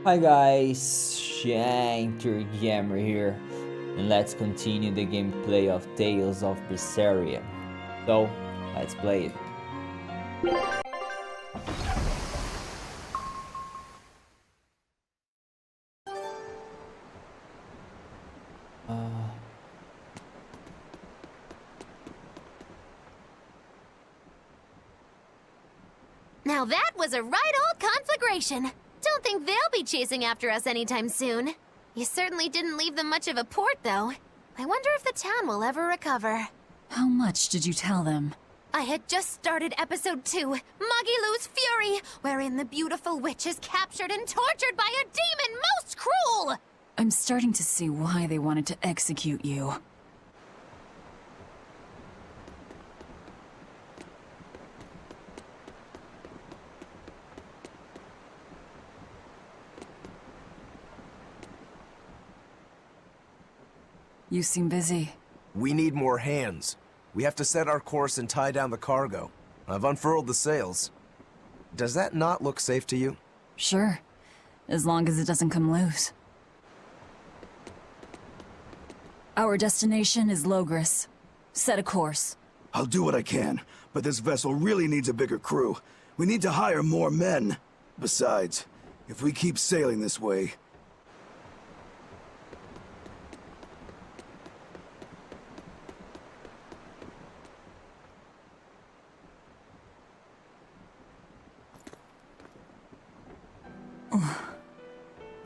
Hi guys, Shinter here, and let's continue the gameplay of Tales of Berseria. So, let's play it. Now that was a right old conflagration. Don't think they'll be chasing after us anytime soon. You certainly didn't leave them much of a port, though. I wonder if the town will ever recover. How much did you tell them? I had just started episode 2, Magilou's Fury, wherein the beautiful witch is captured and tortured by a demon most cruel! I'm starting to see why they wanted to execute you. You seem busy. We need more hands. We have to set our course and tie down the cargo. I've unfurled the sails. Does that not look safe to you? Sure. As long as it doesn't come loose. Our destination is Logris. Set a course. I'll do what I can, but this vessel really needs a bigger crew. We need to hire more men. Besides, if we keep sailing this way...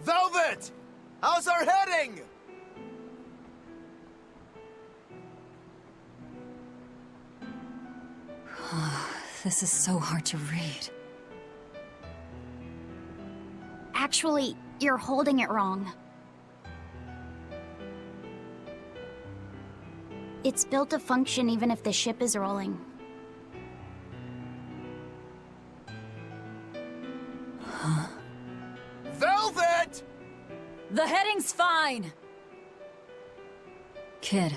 Velvet! How's our heading? This is so hard to read. Actually, you're holding it wrong. It's built to function even if the ship is rolling. Velvet! The heading's fine! Kid,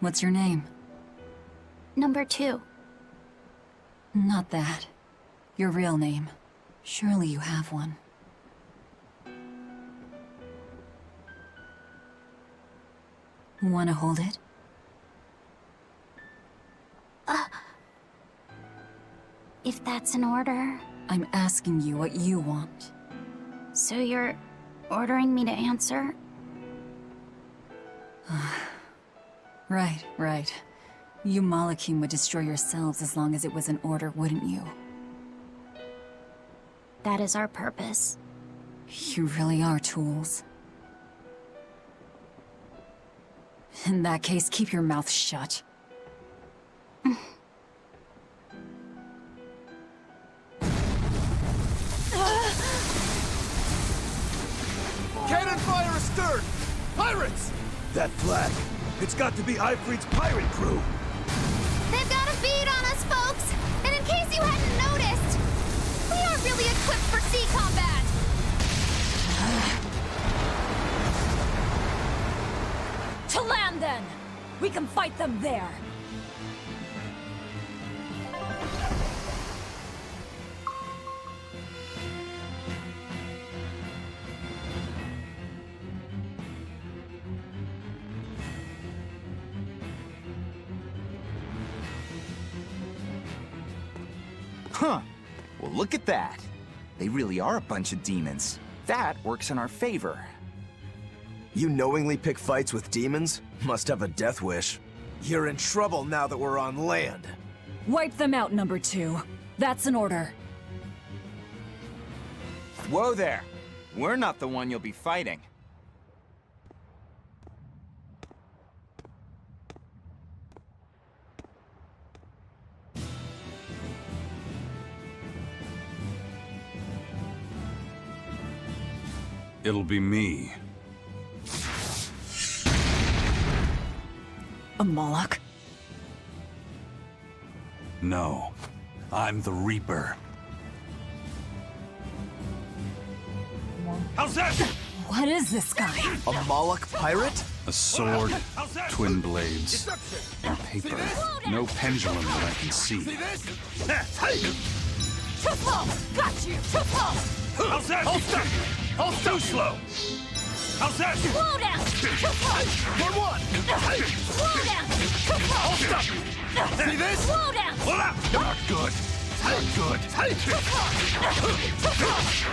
what's your name? Number 2. Not that. Your real name. Surely you have one. Wanna hold it? If that's an order. I'm asking you what you want. So you're ordering me to answer? Right. You Malakim would destroy yourselves as long as it was an order, wouldn't you? That is our purpose. You really are tools. In that case, keep your mouth shut. Cannon fire astern! Pirates! That flag! It's got to be Ifrit's pirate crew! They've got a bead on us, folks! And in case you hadn't noticed, we aren't really equipped for sea combat! To land, then! We can fight them there! Huh. Well, look at that. They really are a bunch of demons. That works in our favor. You knowingly pick fights with demons? Must have a death wish. You're in trouble now that we're on land. Wipe them out, number 2. That's an order. Whoa there. We're not the one you'll be fighting. It'll be me. A Moloch? No, I'm the Reaper. How's that? What is this guy? A Moloch pirate? A sword, twin blades, and paper. No pendulum that I can see. Too close! Got you! Too close! How's that? Hold too slow! How's that? Slow down! One! Slow down! Hold up! See this? Slow down! Pull out! Not good! Not good!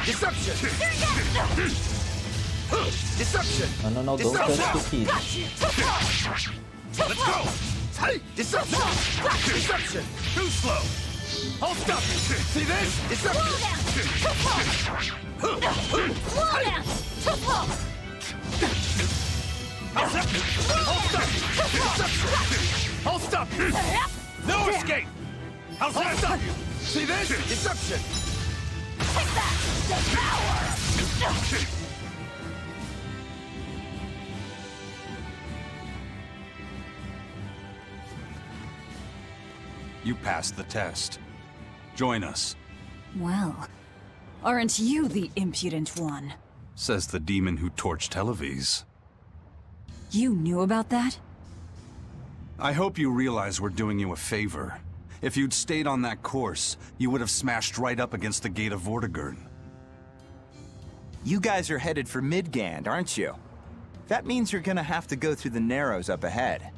Deception! Deception! No, don't touch the keys. Let's go! Deception! Deception! Too slow! Hold up! See this? Slow down! Slow down! How's that? Hold up! No escape! How's that? See this? Deception! Take that! Devour! You passed the test. Join us, Well, aren't you the impudent one? says the demon who torched Televes. You knew about that? I hope you realize we're doing you a favor. If you'd stayed on that course, you would have smashed right up against the gate of Vortigern. You guys are headed for Midgand, aren't you? That means you're gonna have to go through the Narrows up ahead.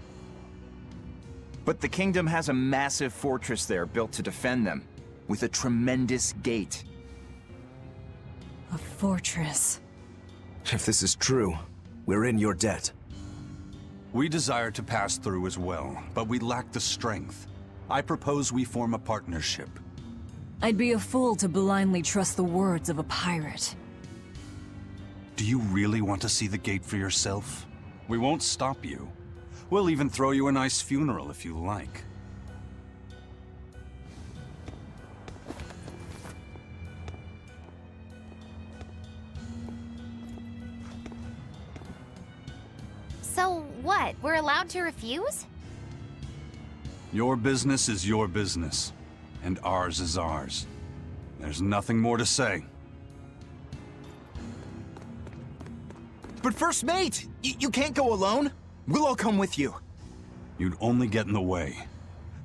But the kingdom has a massive fortress there built to defend them, with a tremendous gate. A fortress. If this is true, we're in your debt. We desire to pass through as well, but we lack the strength. I propose we form a partnership. I'd be a fool to blindly trust the words of a pirate. Do you really want to see the gate for yourself? We won't stop you. We'll even throw you a nice funeral if you like. So what? We're allowed to refuse? Your business is your business, and ours is ours. There's nothing more to say. But First Mate! You can't go alone! We'll all come with you. You'd only get in the way.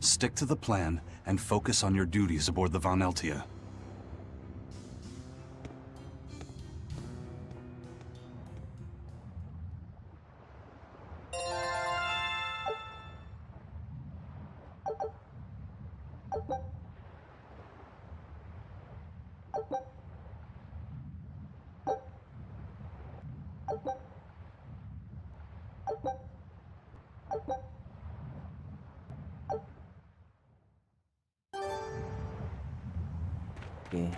Stick to the plan and focus on your duties aboard the Von Eltia. Okay.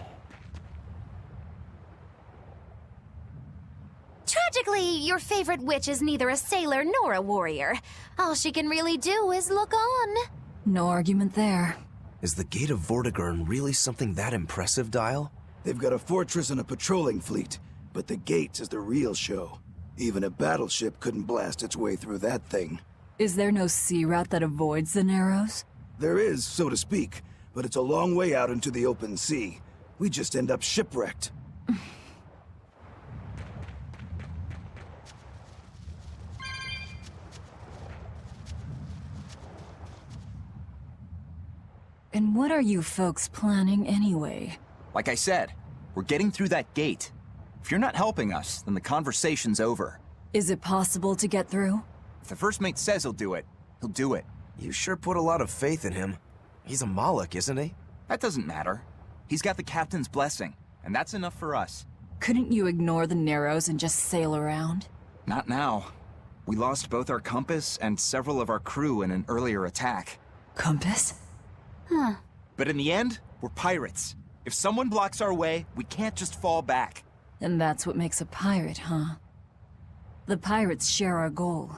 Tragically, your favorite witch is neither a sailor nor a warrior. All she can really do is look on. No argument there. Is the Gate of Vortigern really something that impressive, Dial? They've got a fortress and a patrolling fleet, but the gate is the real show. Even a battleship couldn't blast its way through that thing. Is there no sea route that avoids the Narrows? There is, so to speak, but it's a long way out into the open sea. We just end up shipwrecked. And what are you folks planning anyway? Like I said, we're getting through that gate. If you're not helping us, then the conversation's over. Is it possible to get through? If the First Mate says he'll do it, he'll do it. You sure put a lot of faith in him. He's a Moloch, isn't he? That doesn't matter. He's got the captain's blessing, and that's enough for us. Couldn't you ignore the Narrows and just sail around? Not now. We lost both our compass and several of our crew in an earlier attack. Compass? But in the end, we're pirates. If someone blocks our way, we can't just fall back. And that's what makes a pirate, huh? The pirates share our goal.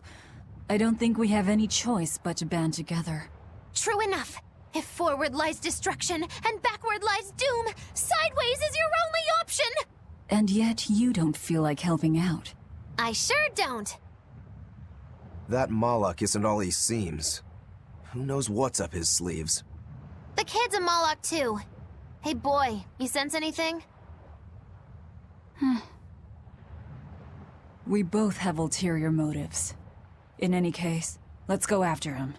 I don't think we have any choice but to band together. True enough. If forward lies destruction and backward lies doom, sideways is your only option! And yet you don't feel like helping out. I sure don't. That Moloch isn't all he seems. Who knows what's up his sleeves? The kid's a Moloch too. Hey boy, you sense anything? We both have ulterior motives. In any case, let's go after him.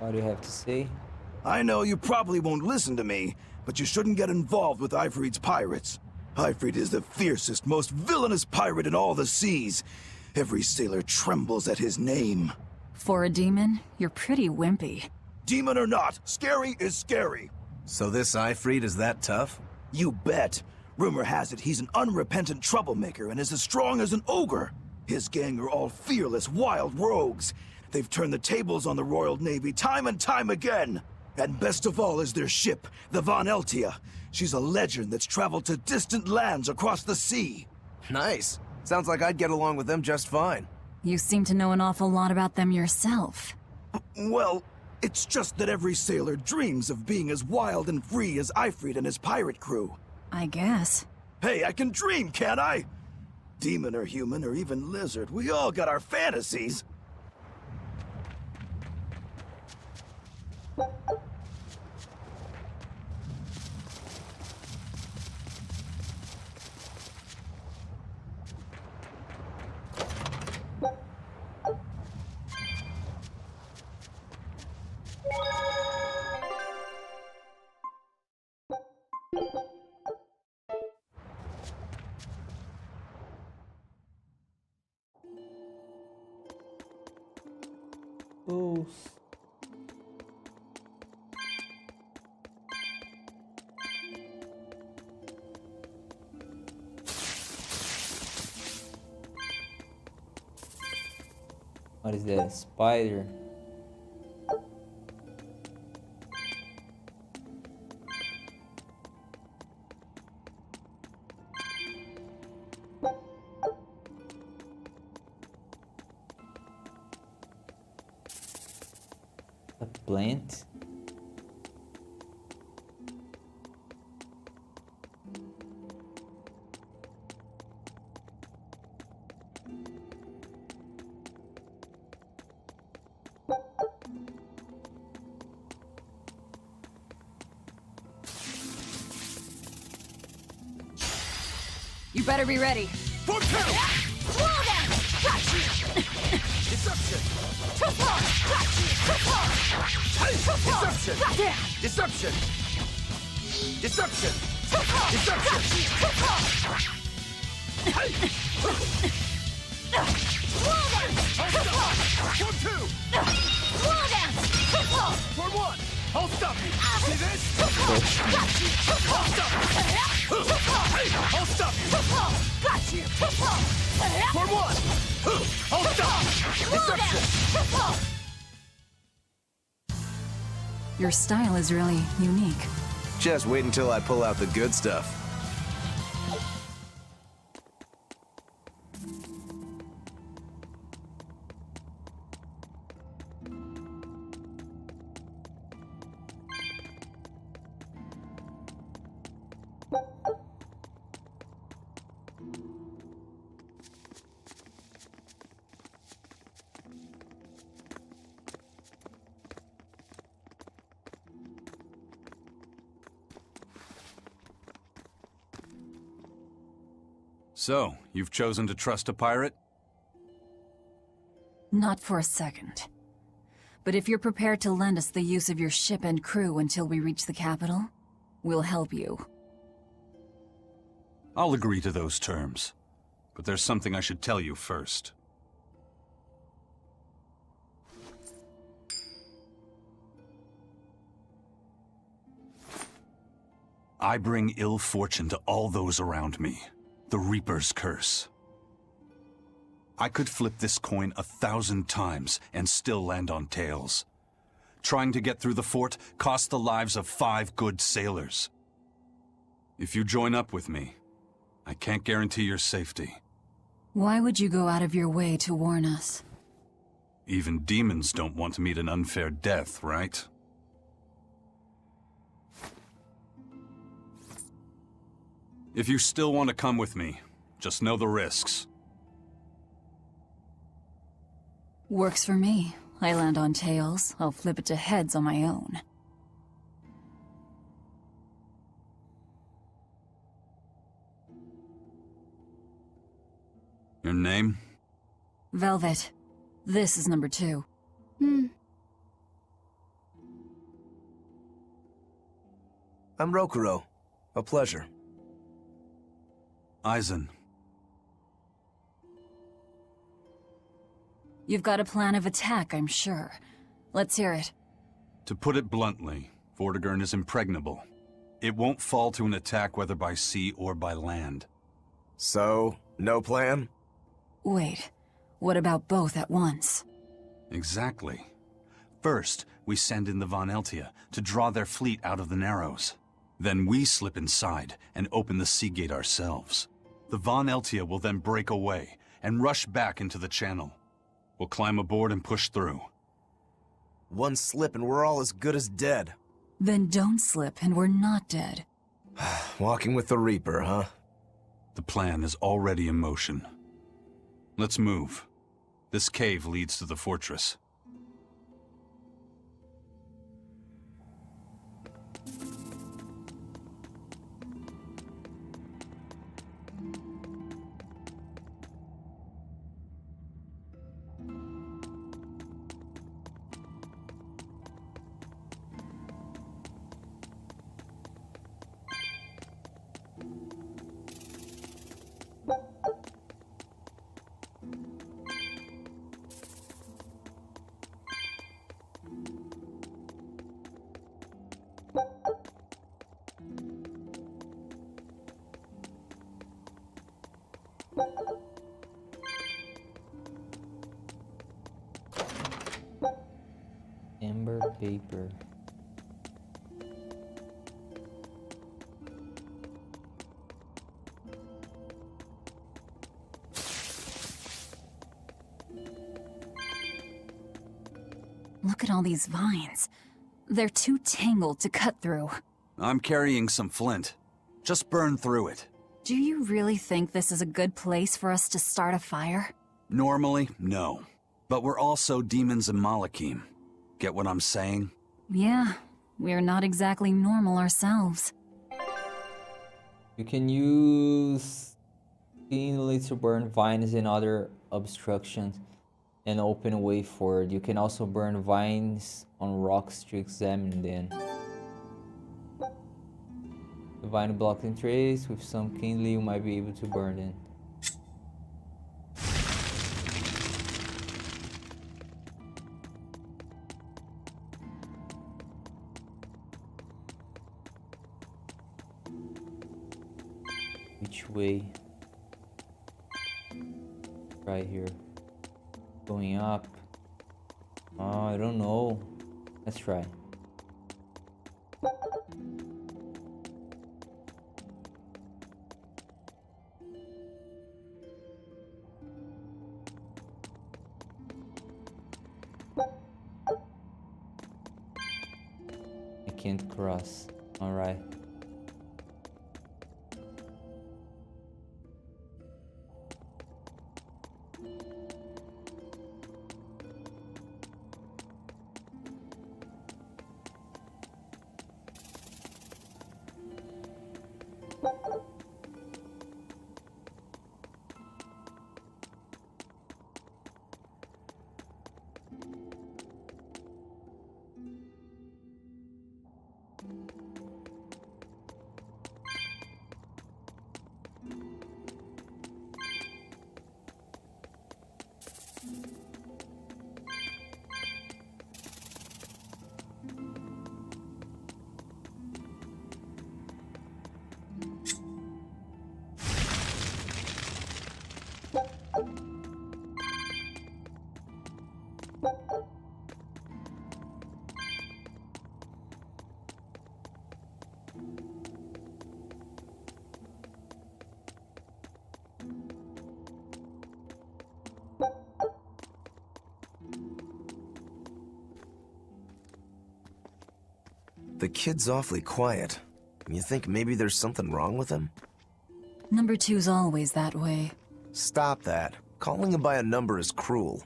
What do you have to say? I know you probably won't listen to me, but you shouldn't get involved with Ifrit's pirates. Ifrit is the fiercest, most villainous pirate in all the seas. Every sailor trembles at his name. For a demon, you're pretty wimpy. Demon or not, scary is scary. So this Ifrit is that tough? You bet. Rumor has it he's an unrepentant troublemaker and is as strong as an ogre. His gang are all fearless, wild rogues. They've turned the tables on the Royal Navy time and time again. And best of all is their ship, the Von Eltia. She's a legend that's traveled to distant lands across the sea. Nice. Sounds like I'd get along with them just fine. You seem to know an awful lot about them yourself. Well, it's just that every sailor dreams of being as wild and free as Ifrit and his pirate crew. I guess. Hey, I can dream, can't I? Demon or human or even lizard, we all got our fantasies. Oh. What is that? Spider. A plant. You better be ready. For two! Wall down! Deception! Too far! Too far! Deception! Deception! Deception! Too far! Deception! Too far! Wall down! Too far! For two! Wall down! Too far! For one! I'll stop you! See this? Too far! Too far! Too far! I'll stop you! Too far! Got you! Too far! For one! I'll stop you! Wall down! Deception! Too far! Your style is really unique. Just wait until I pull out the good stuff. So, you've chosen to trust a pirate? Not for a second. But if you're prepared to lend us the use of your ship and crew until we reach the capital, we'll help you. I'll agree to those terms. But there's something I should tell you first. I bring ill fortune to all those around me. The Reaper's curse. I could flip this coin 1,000 times and still land on tails. Trying to get through the fort cost the lives of 5 good sailors. If you join up with me, I can't guarantee your safety. Why would you go out of your way to warn us? Even demons don't want to meet an unfair death, right? If you still want to come with me, just know the risks. Works for me. I land on tails, I'll flip it to heads on my own. Your name? Velvet. This is number 2. I'm Rokuro. A pleasure. Aizen. You've got a plan of attack, I'm sure. Let's hear it. To put it bluntly, Vortigern is impregnable. It won't fall to an attack whether by sea or by land. So, no plan? Wait, what about both at once? Exactly. First, we send in the Von Eltia to draw their fleet out of the Narrows. Then we slip inside and open the sea gate ourselves. The Von Eltia will then break away and rush back into the channel. We'll climb aboard and push through. One slip and we're all as good as dead. Then don't slip and we're not dead. Walking with the Reaper, huh? The plan is already in motion. Let's move. This cave leads to the fortress. Amber paper. Look at all these vines. They're too tangled to cut through. I'm carrying some flint. Just burn through it. Do you really think this is a good place for us to start a fire? Normally, no. But we're also demons and Malakim. Get what I'm saying? Yeah, we're not exactly normal ourselves. You can use cleanly to burn vines and other obstructions and open a way forward. You can also burn vines on rocks to examine them. The vine blocking trays, with some kindling you might be able to burn them. Which way? Right here. Going up. Oh, I don't know. Let's try. I can't cross. All right. The kid's awfully quiet. You think maybe there's something wrong with him? Number two's always that way. Stop that. Calling him by a number is cruel.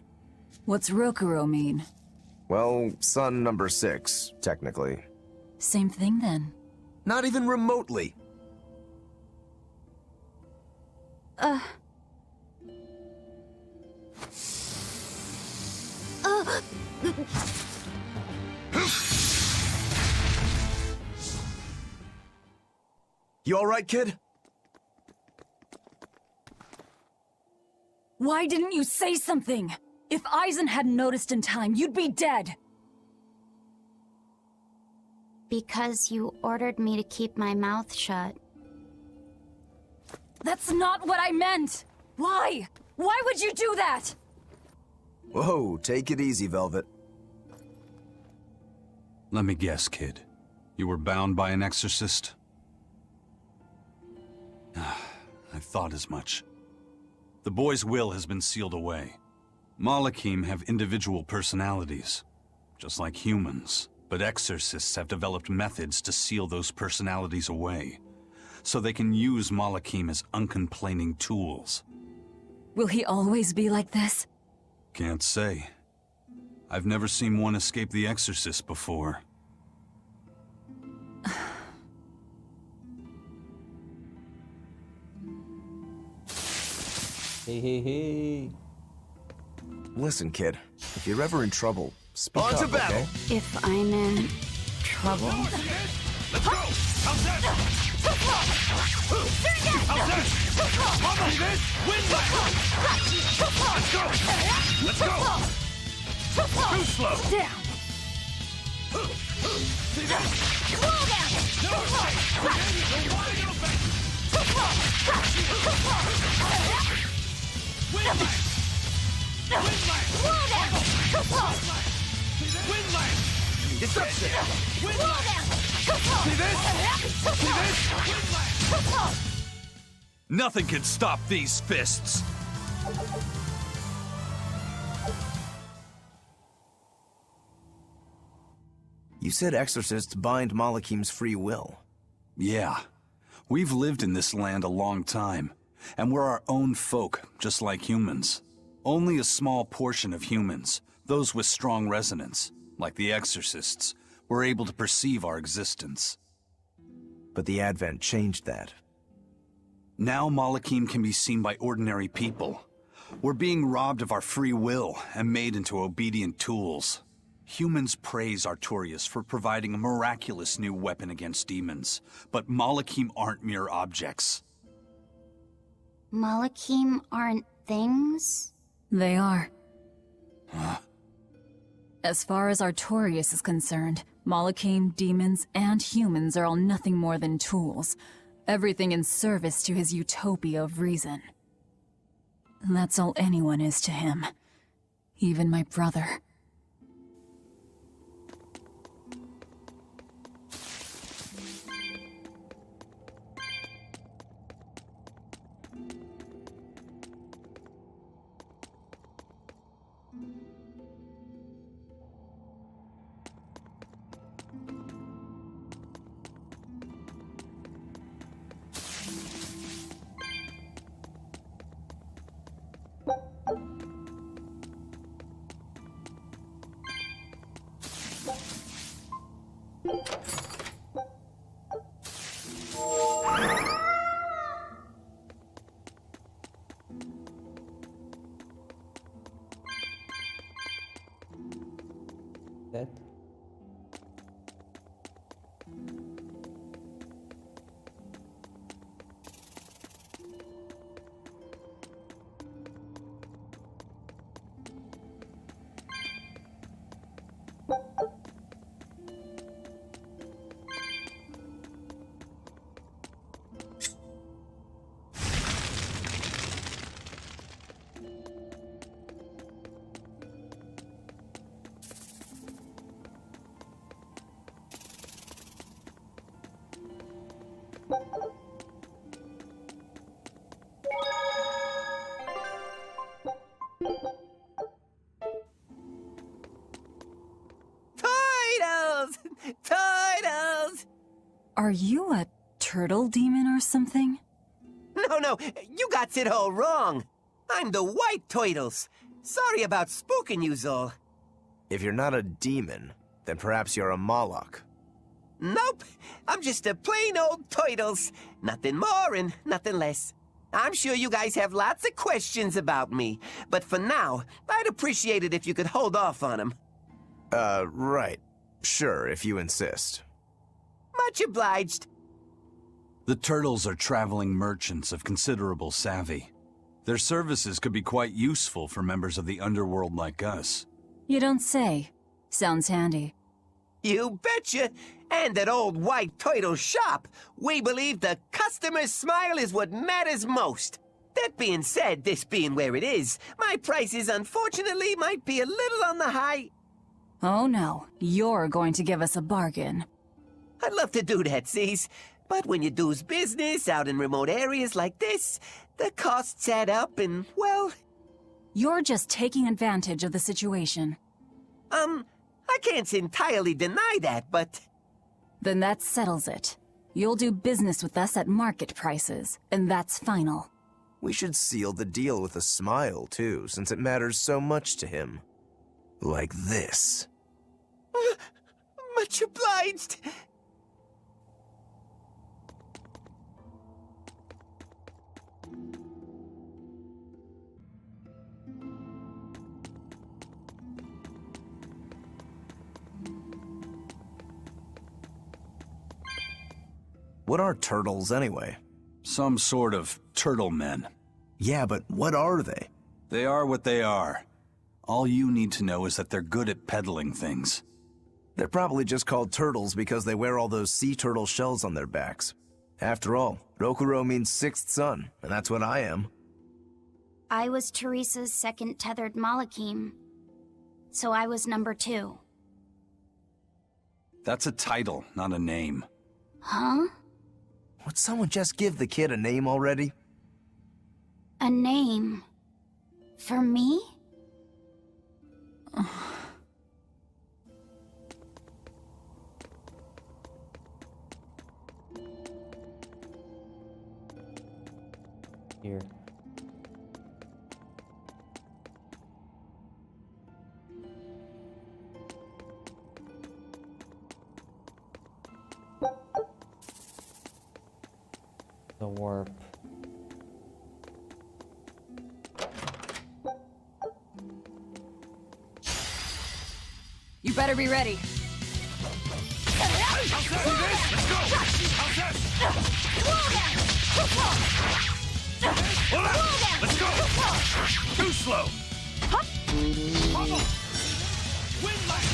What's Rokuro mean? Well, son number 6, technically. Same thing then. Not even remotely. You alright, kid? Why didn't you say something? If Eisen hadn't noticed in time, you'd be dead. Because you ordered me to keep my mouth shut. That's not what I meant! Why? Why would you do that? Whoa, take it easy, Velvet. Let me guess, kid. You were bound by an exorcist? I thought as much. The boy's will has been sealed away. Malakim have individual personalities, just like humans. But exorcists have developed methods to seal those personalities away, so they can use Malakim as uncomplaining tools. Will he always be like this? Can't say. I've never seen one escape the exorcist before. Hey, hey, hey. Listen, kid. If you're ever in trouble, speak On up, to battle. okay? If I'm in trouble. Let's go! How's that? How's that? Mama, see this? Win that! Let's go! Let's go! Too slow! Down! See that? No escape! You're wide open! Win that! Win that! Win that! Deception! Win that! See this? See this? Win that! Nothing can stop these fists! You said exorcists bind Malakim's free will. Yeah. We've lived in this land a long time, and we're our own folk, just like humans. Only a small portion of humans, those with strong resonance, like the exorcists, were able to perceive our existence. But the Advent changed that. Now Malakim can be seen by ordinary people. We're being robbed of our free will and made into obedient tools. Humans praise Artorias for providing a miraculous new weapon against demons, but Malakim aren't mere objects. Malakim aren't things? They are. As far as Artorias is concerned, Malakim, demons, and humans are all nothing more than tools. Everything in service to his utopia of reason. That's all anyone is to him. Even my brother. That. Turtles! Turtles! Are you a turtle demon or something? No, you got it all wrong. I'm the White Turtles. Sorry about spooking you, Zol. If you're not a demon, then perhaps you're a Malak. Nope, I'm just a plain old Turtles. Nothing more and nothing less. I'm sure you guys have lots of questions about me, but for now, I'd appreciate it if you could hold off on them. Right. Sure, if you insist. Much obliged. The turtles are traveling merchants of considerable savvy. Their services could be quite useful for members of the underworld like us. You don't say. Sounds handy. You betcha! And at old White Turtle Shop, we believe the customer's smile is what matters most. That being said, this being where it is, my prices unfortunately might be a little on the high. Oh no, you're going to give us a bargain. I'd love to do that, Cease. But when you do's business out in remote areas like this, the costs add up and, well... You're just taking advantage of the situation. I can't entirely deny that, but... Then that settles it. You'll do business with us at market prices, and that's final. We should seal the deal with a smile, too, since it matters so much to him. Like this. Much obliged. What are turtles, anyway? Some sort of turtle men. Yeah, but what are they? They are what they are. All you need to know is that they're good at peddling things. They're probably just called turtles because they wear all those sea turtle shells on their backs. After all, Rokuro means sixth son, and that's what I am. I was Teresa's second tethered Malakim, so I was number 2. That's a title, not a name. Huh? Would someone just give the kid a name already? A name? For me? Here. The warp. You better be ready. Let's go! Too slow! Wind like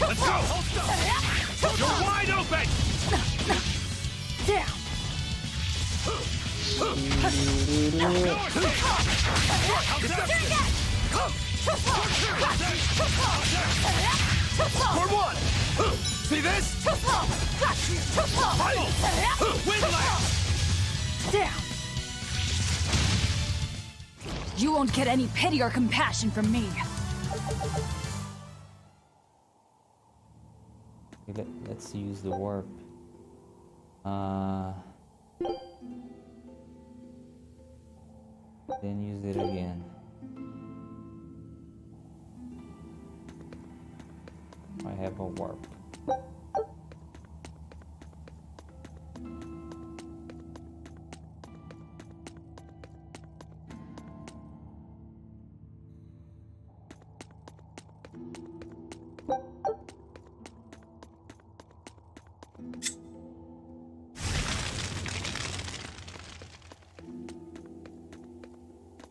Let's go! You're wide open! Down. Toward one! See this? Wind Down. You won't get any pity or compassion from me. Okay, let's use the warp. Then use it again. I have a warp.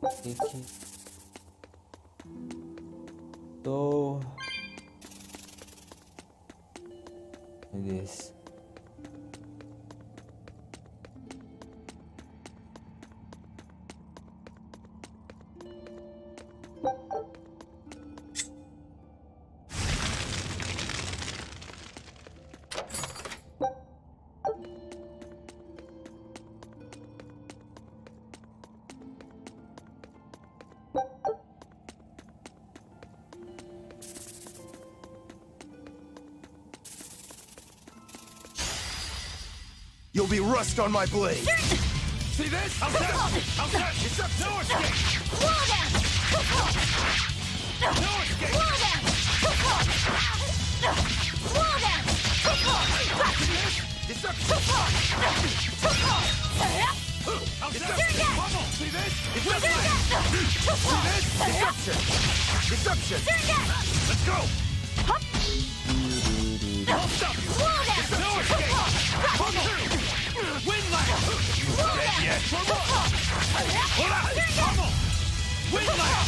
So this You'll be rust on my blade! See this? How's that? It's up! No escape! No escape! It's up! How's that? Bubble! See this? It's up! See this? Deception! Deception! Let's go! I'll stop you! Wall down! There's no escape! Come on! Windlass! You dead yet? Hold on! Come on! Windlass!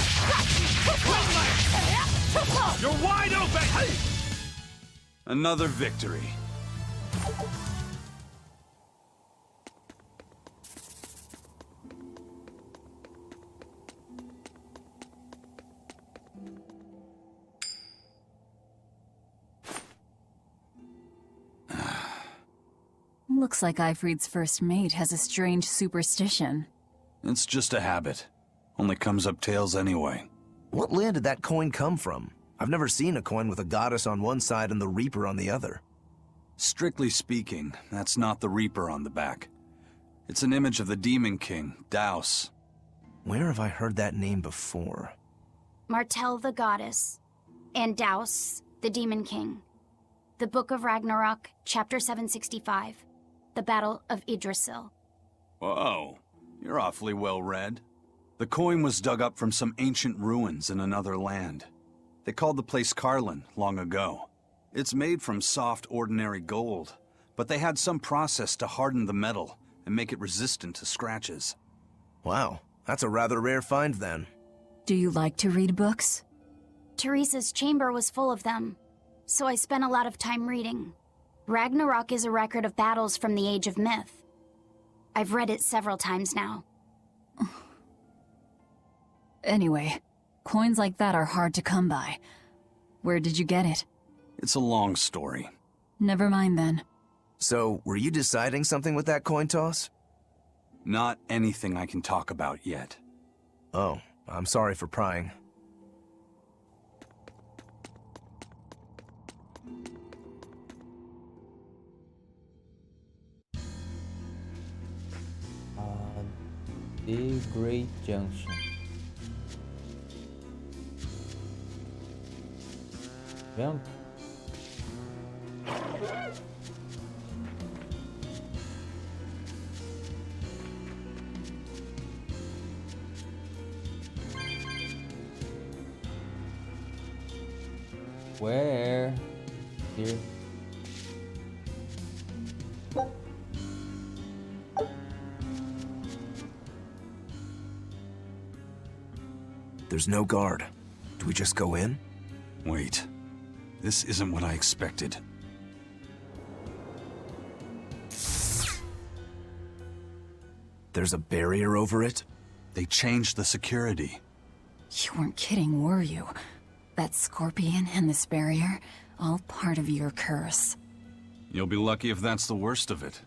Windlass! You're wide open! Another victory. Looks like Ifrid's first mate has a strange superstition. It's just a habit. Only comes up tails anyway. What land did that coin come from? I've never seen a coin with a goddess on one side and the Reaper on the other. Strictly speaking, that's not the Reaper on the back. It's an image of the Demon King, Daus. Where have I heard that name before? Martel the goddess, and Daus, the demon king. The Book of Ragnarok, chapter 765. The Battle of Yggdrasil. Whoa, you're awfully well read. The coin was dug up from some ancient ruins in another land. They called the place Carlin long ago. It's made from soft, ordinary gold, but they had some process to harden the metal and make it resistant to scratches. Wow, that's a rather rare find then. Do you like to read books? Teresa's chamber was full of them, so I spent a lot of time reading. Ragnarok is a record of battles from the Age of Myth. I've read it several times now. Anyway, coins like that are hard to come by. Where did you get it? It's a long story. Never mind then. So, were you deciding something with that coin toss? Not anything I can talk about yet. Oh, I'm sorry for prying. Big Great Junction. Jump. Where? Here. There's no guard. Do we just go in? Wait. This isn't what I expected. There's a barrier over it? They changed the security. You weren't kidding, were you? That scorpion and this barrier, all part of your curse. You'll be lucky if that's the worst of it.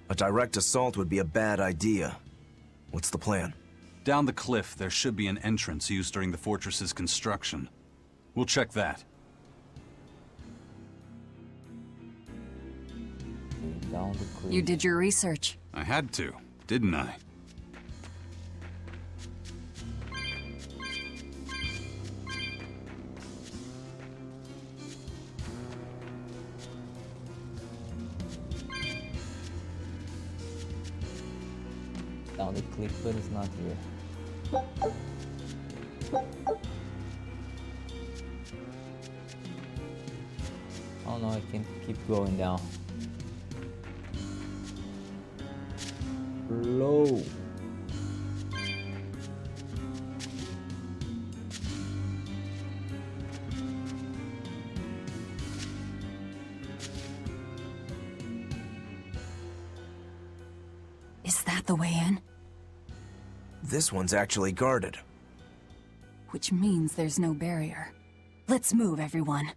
A direct assault would be a bad idea. What's the plan? Down the cliff, there should be an entrance used during the fortress's construction. We'll check that. Down the cliff. You did your research. I had to, didn't I? Down the cliff, but it's not here. Oh no, I can't keep going down. Low. Is that the way in? This one's actually guarded. Which means there's no barrier. Let's move, everyone.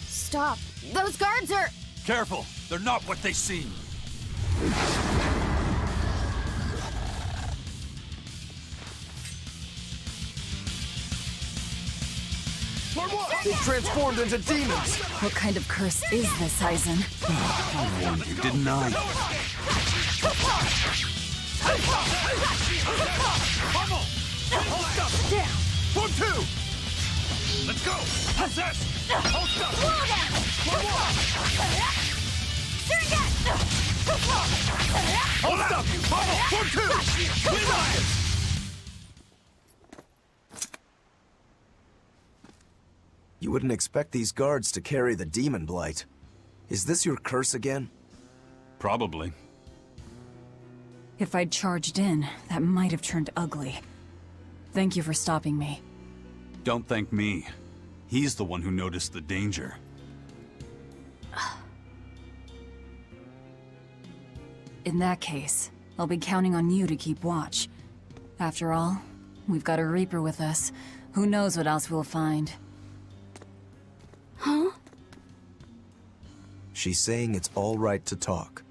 Stop! Those guards are... Careful! They're not what they seem! They've transformed into demons! What kind of curse is this, Eisen? I warned you, didn't I? Down! 1-2! Let's go! Possess! Hold up! Wall down! Turn again! Hold up! 1-2! Windlass! You wouldn't expect these guards to carry the demon blight. Is this your curse again? Probably. If I'd charged in, that might have turned ugly. Thank you for stopping me. Don't thank me. He's the one who noticed the danger. In that case, I'll be counting on you to keep watch. After all, we've got a Reaper with us. Who knows what else we'll find. Huh? She's saying it's all right to talk.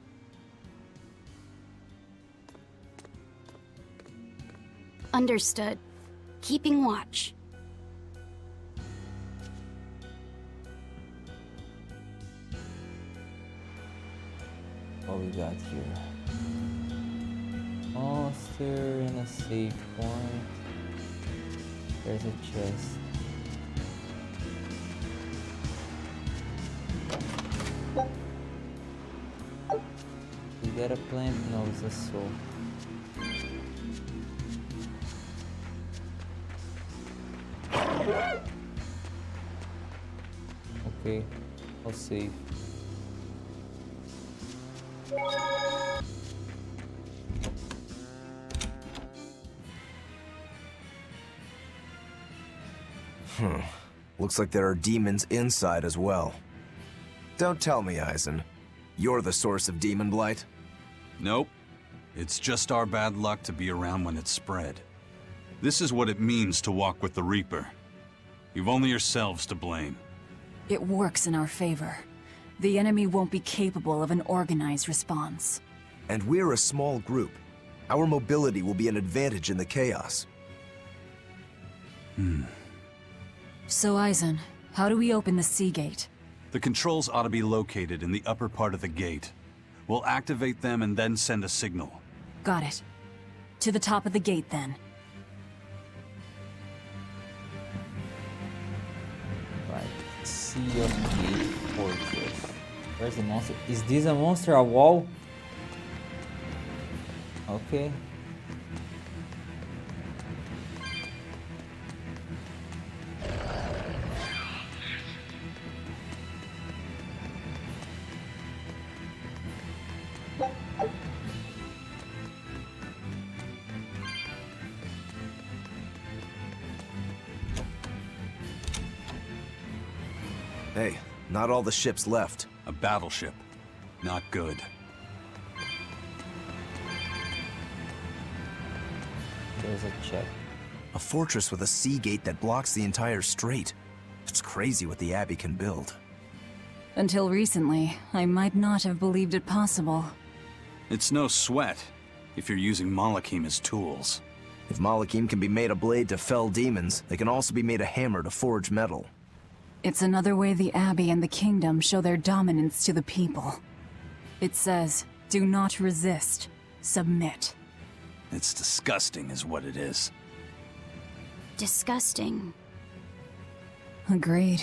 Understood. Keeping watch. What we got here? Monster in a safe point. There's a chest. You got a plant? No, it's a soul. Okay, I'll save. Looks like there are demons inside as well. Don't tell me, Eisen. You're the source of demon blight? Nope. It's just our bad luck to be around when it's spread. This is what it means to walk with the Reaper. You've only yourselves to blame. It works in our favor. The enemy won't be capable of an organized response. And we're a small group. Our mobility will be an advantage in the chaos. So, Eisen, how do we open the sea gate? The controls ought to be located in the upper part of the gate. We'll activate them and then send a signal. Got it. To the top of the gate, then. Right. Sea of Gate Fortress. Where's the monster? Is this a monster? A wall? Okay. Hey, not all the ships left. A battleship. Not good. There's a check. A fortress with a sea gate that blocks the entire strait. It's crazy what the Abbey can build. Until recently, I might not have believed it possible. It's no sweat, if you're using Malakim as tools. If Malakim can be made a blade to fell demons, they can also be made a hammer to forge metal. It's another way the Abbey and the Kingdom show their dominance to the people. It says, do not resist, submit. It's disgusting is what it is. Disgusting. Agreed.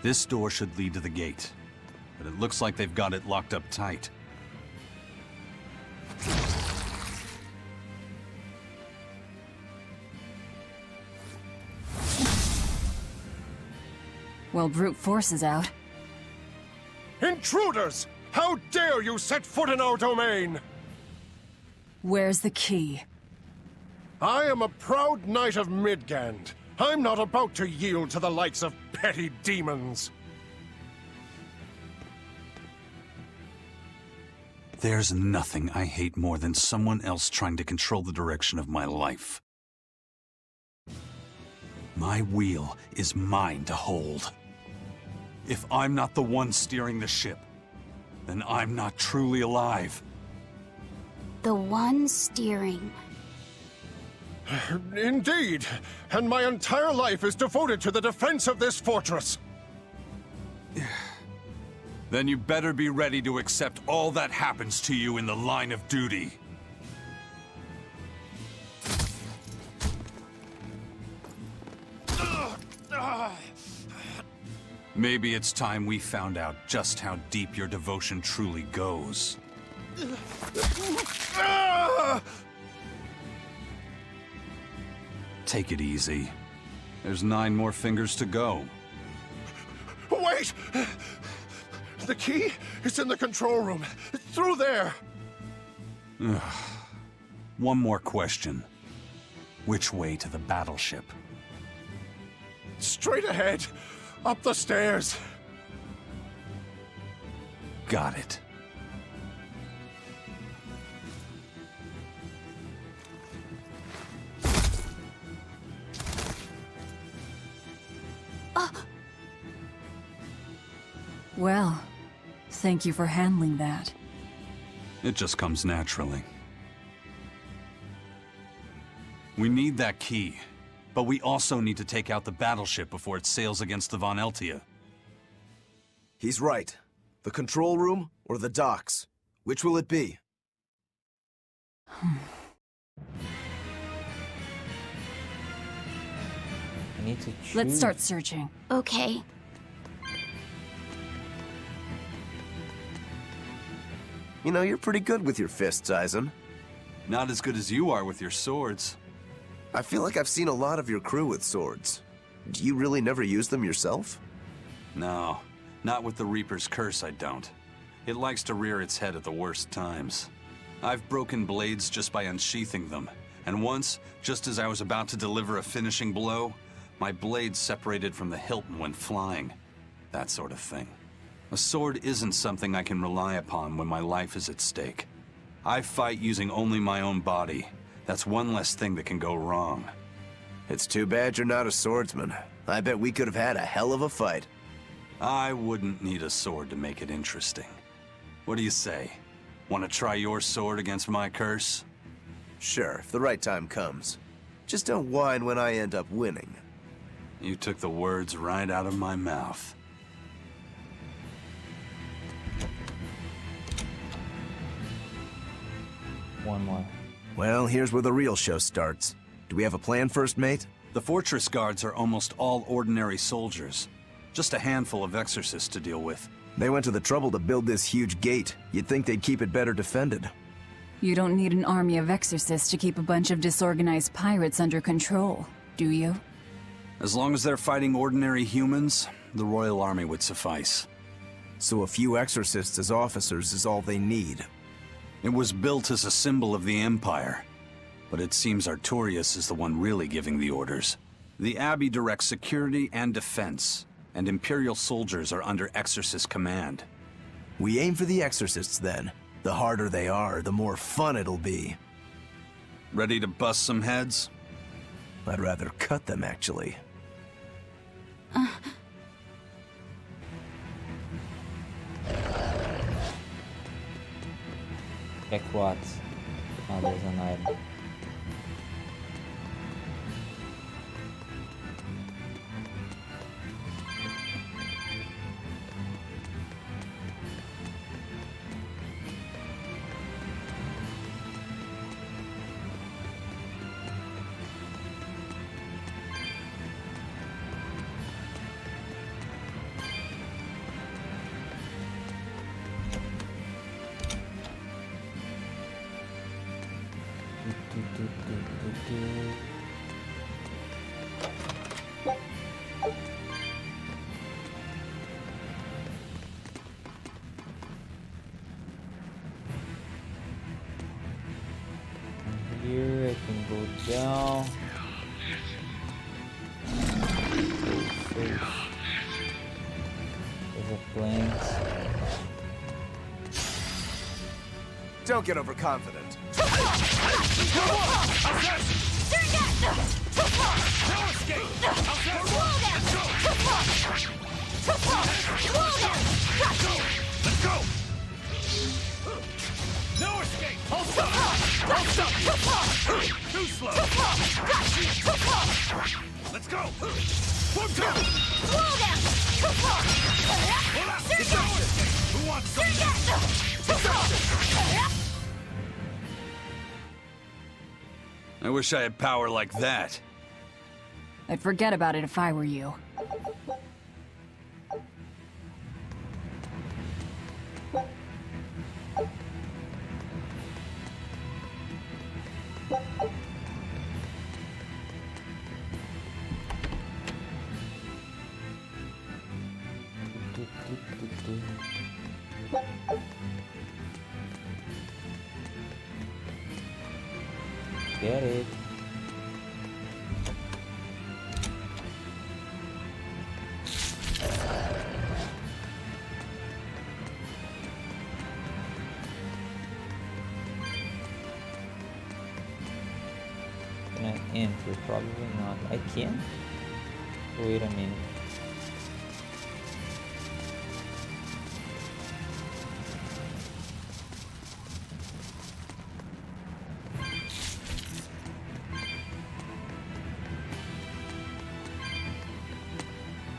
This door should lead to the gate, but it looks like they've got it locked up tight. Well, brute force is out. Intruders! How dare you set foot in our domain? Where's the key? I am a proud knight of Midgand. I'm not about to yield to the likes of petty demons. There's nothing I hate more than someone else trying to control the direction of my life. My wheel is mine to hold. If I'm not the one steering the ship, then I'm not truly alive. The one steering. Indeed, and my entire life is devoted to the defense of this fortress. Then you better be ready to accept all that happens to you in the line of duty. Maybe it's time we found out just how deep your devotion truly goes. Take it easy. There's 9 more fingers to go. Wait! The key is in the control room. It's through there. One more question. Which way to the battleship? Straight ahead. Up the stairs. Got it. Well, thank you for handling that. It just comes naturally. We need that key, but we also need to take out the battleship before it sails against the Von Eltia. He's right. The control room or the docks? Which will it be? I need to choose. Let's start searching. Okay. You know, you're pretty good with your fists, Eisen. Not as good as you are with your swords. I feel like I've seen a lot of your crew with swords. Do you really never use them yourself? No, not with the Reaper's curse, I don't. It likes to rear its head at the worst times. I've broken blades just by unsheathing them, and once, just as I was about to deliver a finishing blow, my blade separated from the hilt and went flying. That sort of thing. A sword isn't something I can rely upon when my life is at stake. I fight using only my own body. That's one less thing that can go wrong. It's too bad you're not a swordsman. I bet we could have had a hell of a fight. I wouldn't need a sword to make it interesting. What do you say? Want to try your sword against my curse? Sure, if the right time comes. Just don't whine when I end up winning. You took the words right out of my mouth. One more. Well, here's where the real show starts. Do we have a plan first, mate? The fortress guards are almost all ordinary soldiers. Just a handful of exorcists to deal with. They went to the trouble to build this huge gate. You'd think they'd keep it better defended. You don't need an army of exorcists to keep a bunch of disorganized pirates under control, do you? As long as they're fighting ordinary humans, the Royal Army would suffice. So a few exorcists as officers is all they need. It was built as a symbol of the Empire, but it seems Artorias is the one really giving the orders. The Abbey directs security and defense, and Imperial soldiers are under Exorcist command. We aim for the exorcists then. The harder they are, the more fun it'll be. Ready to bust some heads? I'd rather cut them, actually. Check what? Oh, there's an item. down. There's a plank. Don't get overconfident. No escape! Let's go! No escape! Hold stop! Hold stop! Too slow! Let's go! 1, 2! Hold up! No escape! Who wants some? I wish I had power like that. I'd forget about it if I were you. Get it. Can I enter? Probably not. I can? Wait a minute.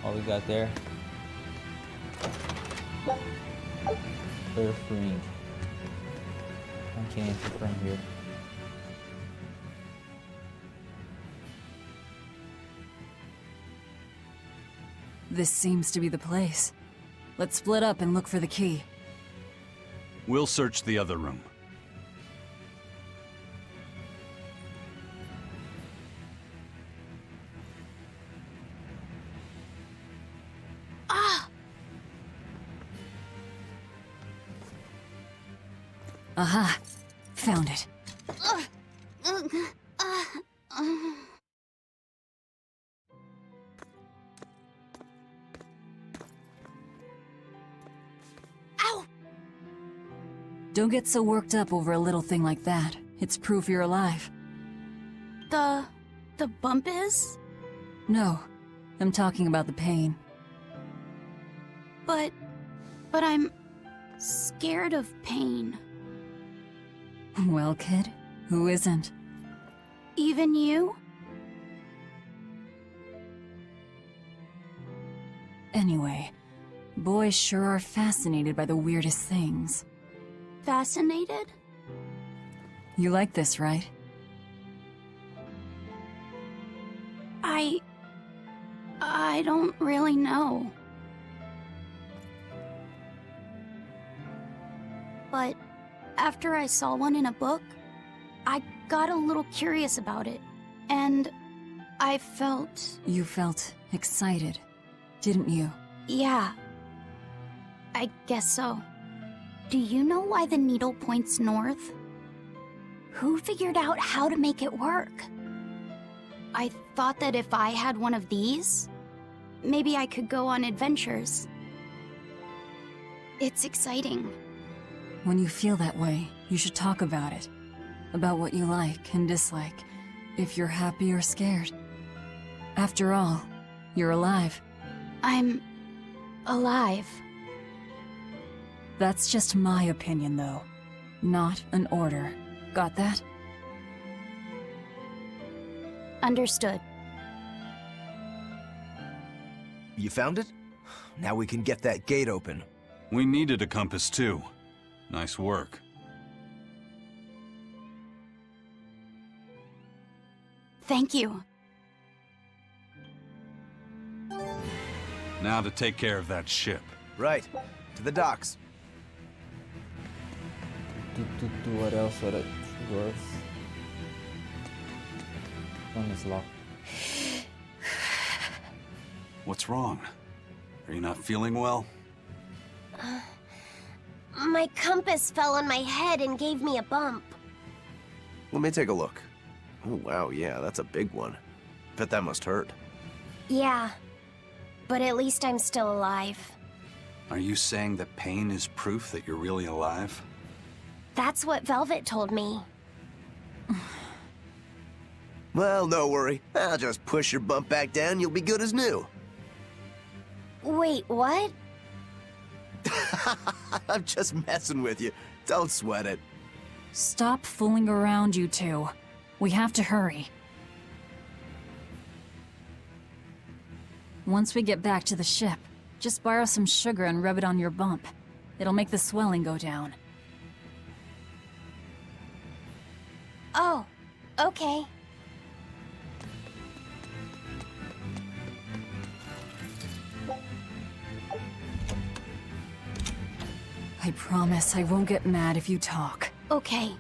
All we got there. Earth ring. I can enter from here. This seems to be the place. Let's split up and look for the key. We'll search the other room. Aha! Found it. Ow! Don't get so worked up over a little thing like that. It's proof you're alive. The bump is? No, I'm talking about the pain. But I'm scared of pain. Well, kid, who isn't? Even you? Anyway, boys sure are fascinated by the weirdest things. Fascinated? You like this, right? I don't really know. But after I saw one in a book, I got a little curious about it, and I felt... You felt excited, didn't you? Yeah. I guess so. Do you know why the needle points north? Who figured out how to make it work? I thought that if I had one of these, maybe I could go on adventures. It's exciting. When you feel that way, you should talk about it. About what you like and dislike, if you're happy or scared. After all, you're alive. I'm... alive. That's just my opinion, though. Not an order. Got that? Understood. You found it? Now we can get that gate open. We needed a compass too. Nice work. Thank you. Now to take care of that ship. Right. To the docks. What else? What else? Doors. One is locked. What's wrong? Are you not feeling well? My compass fell on my head and gave me a bump. Let me take a look. Oh, wow, yeah, that's a big one. Bet that must hurt. Yeah, but at least I'm still alive. Are you saying that pain is proof that you're really alive? That's what Velvet told me. Well, no worry. I'll just push your bump back down, you'll be good as new. Wait, what? I'm just messing with you. Don't sweat it. Stop fooling around, you two. We have to hurry. Once we get back to the ship, just borrow some sugar and rub it on your bump. It'll make the swelling go down. Oh, okay. I promise I won't get mad if you talk. Okay.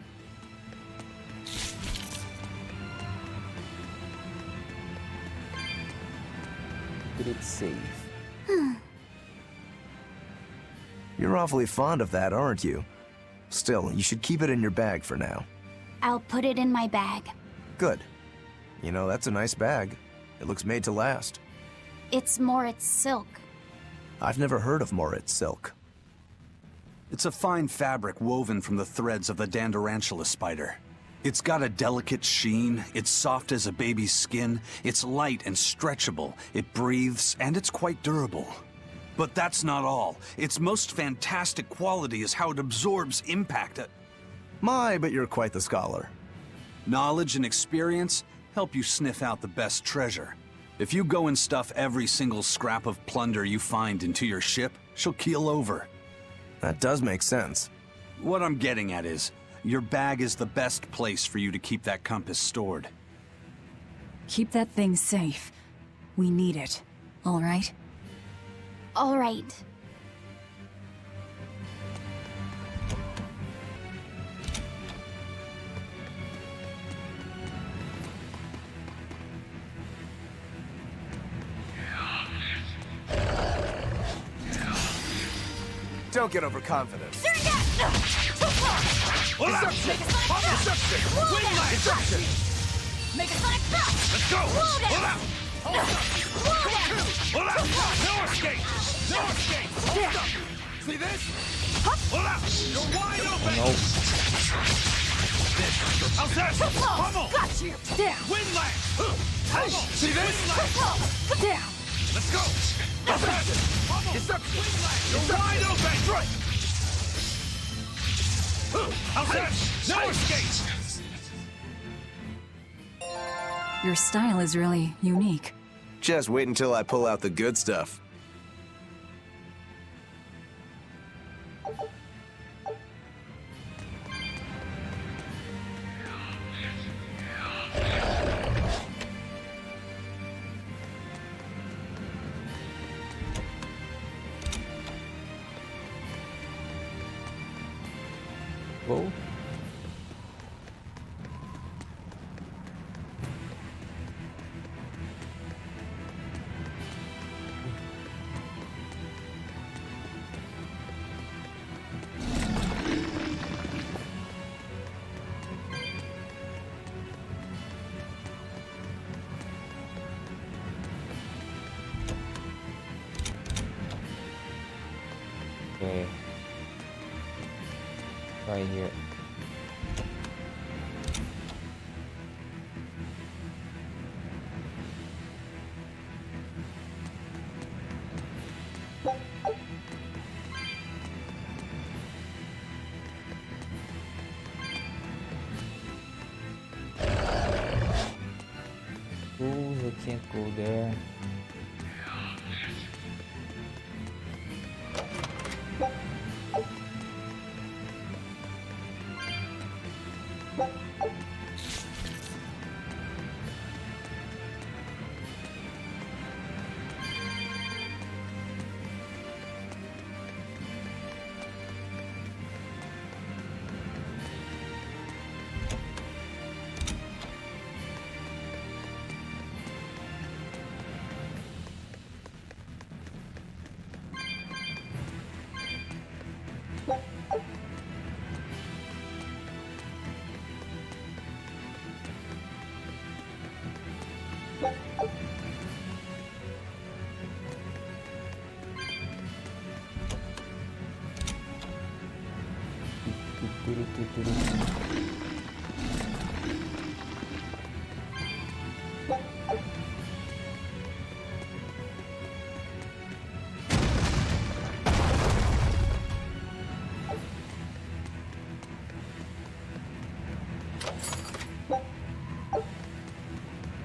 Keep it safe. You're awfully fond of that, aren't you? Still, you should keep it in your bag for now. I'll put it in my bag. Good. You know, that's a nice bag. It looks made to last. It's Moritz silk. I've never heard of Moritz silk. It's a fine fabric woven from the threads of the Dandarantula spider. It's got a delicate sheen, it's soft as a baby's skin, it's light and stretchable, it breathes, and it's quite durable. But that's not all. Its most fantastic quality is how it absorbs impact. My, but you're quite the scholar. Knowledge and experience help you sniff out the best treasure. If you go and stuff every single scrap of plunder you find into your ship, she'll keel over. That does make sense. What I'm getting at is, your bag is the best place for you to keep that compass stored. Keep that thing safe. We need it. All right? All right. Don't get overconfident. Hold up! Deception! Windlash! Deception! Make a sonic thrust! Let's go! Whoa down. Hold up! Whoa down. Hold up! No escape! No escape! Hold up! See this? Hold up! You're wide open! Nope. How's that? Pummel! Got you! Down! Windlash! Pummel! See this? Windlash! Down! Let's go! Deception! Pummel! Deception! Windlash! You're wide open! Strike! How's that? No escape! Your style is really unique. Just wait until I pull out the good stuff. Whoa. Okay. Right here. Ooh, I can't go there. Can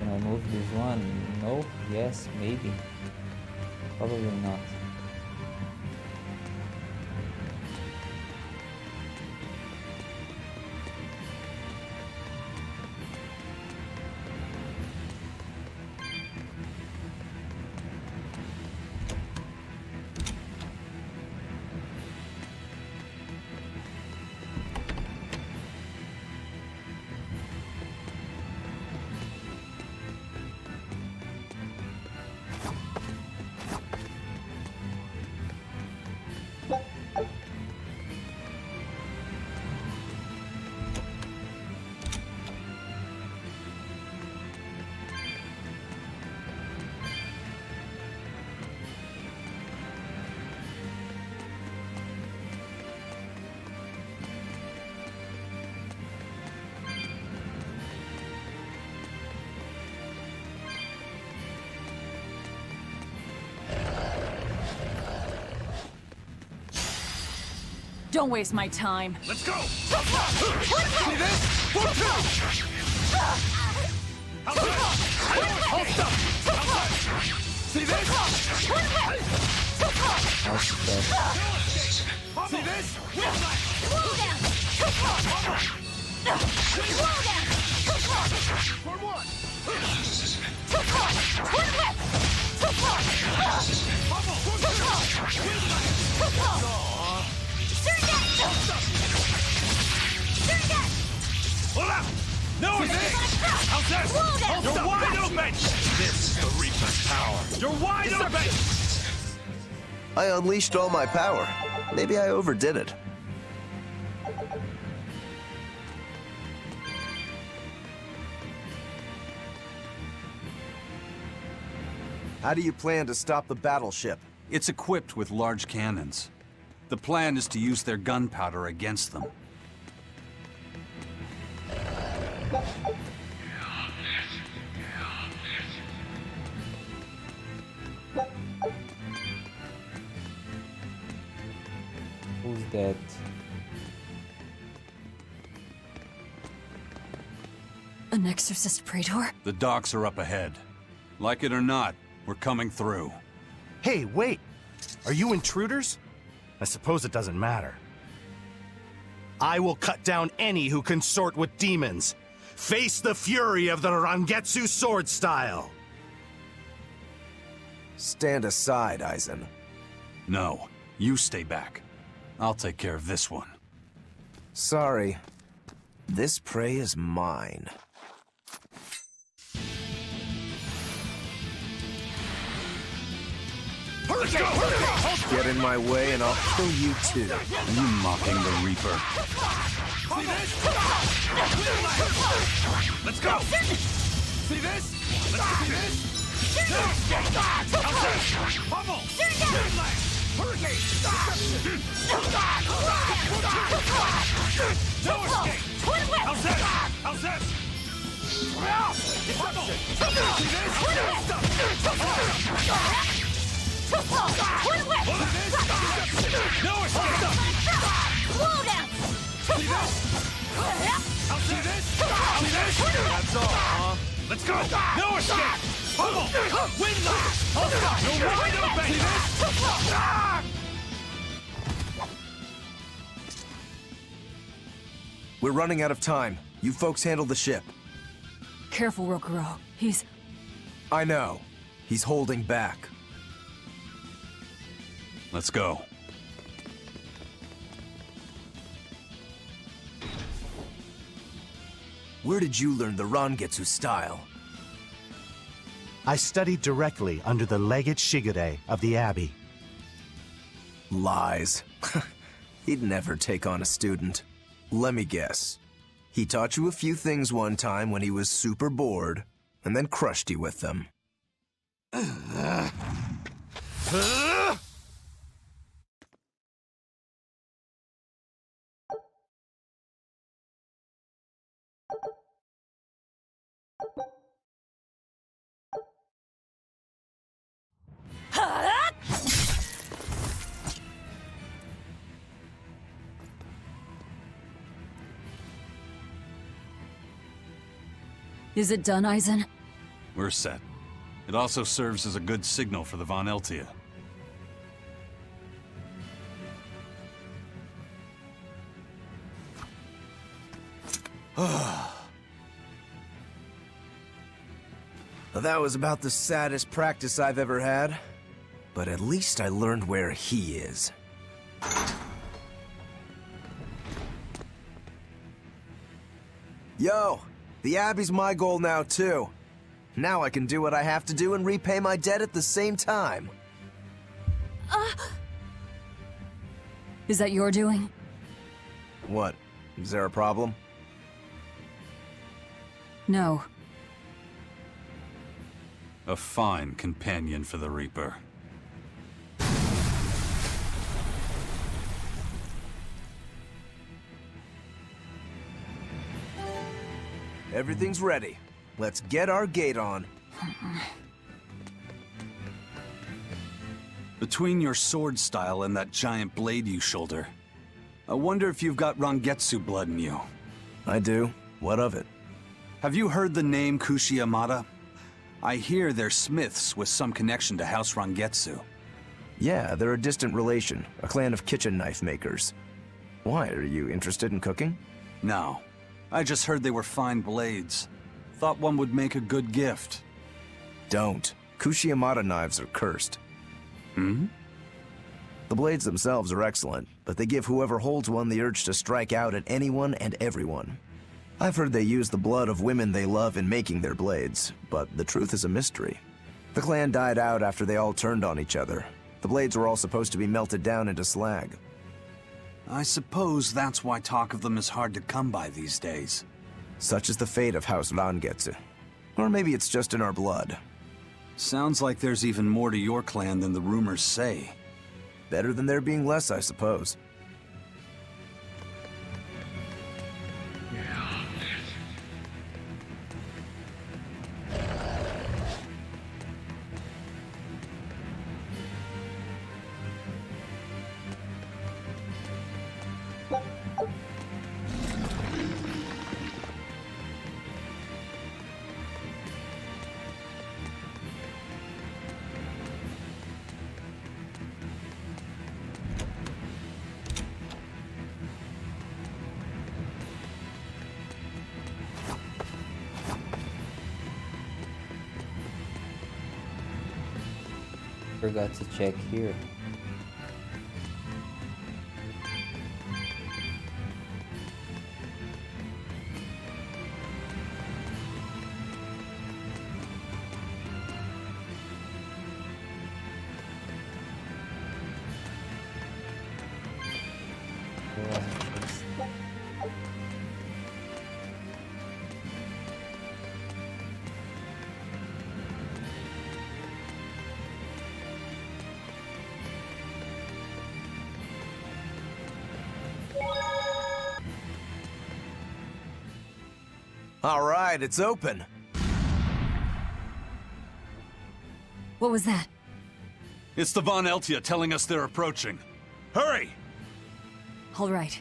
I move this one? No? Yes? Maybe? Probably not. Don't waste my time. Let's go! See this? 4-2! Outside! Hold stuff! Outside! See this? See this? For one! Hold up! No escape! How's this? You're wide open! This is the Reaper's power. You're wide open! I unleashed all my power. Maybe I overdid it. How do you plan to stop the battleship? It's equipped with large cannons. The plan is to use their gunpowder against them. Who's that? An exorcist praetor? The docks are up ahead. Like it or not, we're coming through. Hey, wait! Are you intruders? I suppose it doesn't matter. I will cut down any who consort with demons. Face the fury of the Rangetsu sword style! Stand aside, Aizen. No, you stay back. I'll take care of this one. Sorry. This prey is mine. Let's go! Get in my way and I'll kill you too. You mocking the Reaper. See this? Let's go! See this? Let's see this? No escape! Outside! Bubble! Greenland! Hurricane! No escape! Outside! Outside! Bubble! See this? No escape! See this? See this? That's all, huh? Let's go! No escape! Bubble! Windlass! You're wide open! See this? We're running out of time. You folks handle the ship. Careful, Rokuro. He's... I know. He's holding back. Let's go. Where did you learn the Rangetsu style? I studied directly under the Legate Shigure of the Abbey. Lies. He'd never take on a student. Let me guess. He taught you a few things one time when he was super bored, and then crushed you with them. Is it done, Eisen? We're set. It also serves as a good signal for the Von Eltia. That was about the saddest practice I've ever had. But at least I learned where he is. Yo, the Abbey's my goal now too. Now I can do what I have to do and repay my debt at the same time. Is that your doing? What? Is there a problem? No. A fine companion for the Reaper. Everything's ready. Let's get our gate on. Between your sword style and that giant blade you shoulder, I wonder if you've got Rangetsu blood in you. I do. What of it? Have you heard the name Kushi-Yamada? I hear they're smiths with some connection to House Rangetsu. Yeah, they're a distant relation, a clan of kitchen knife makers. Why, are you interested in cooking? No. I just heard they were fine blades. Thought one would make a good gift. Don't. Kushi-Yamada knives are cursed. Hmm? The blades themselves are excellent, but they give whoever holds one the urge to strike out at anyone and everyone. I've heard they use the blood of women they love in making their blades, but the truth is a mystery. The clan died out after they all turned on each other. The blades were all supposed to be melted down into slag. I suppose that's why talk of them is hard to come by these days. Such is the fate of House Rangetsu. Or maybe it's just in our blood. Sounds like there's even more to your clan than the rumors say. Better than there being less, I suppose. Forgot to check here. All right, it's open. What was that? It's the Von Eltia telling us they're approaching. Hurry! All right.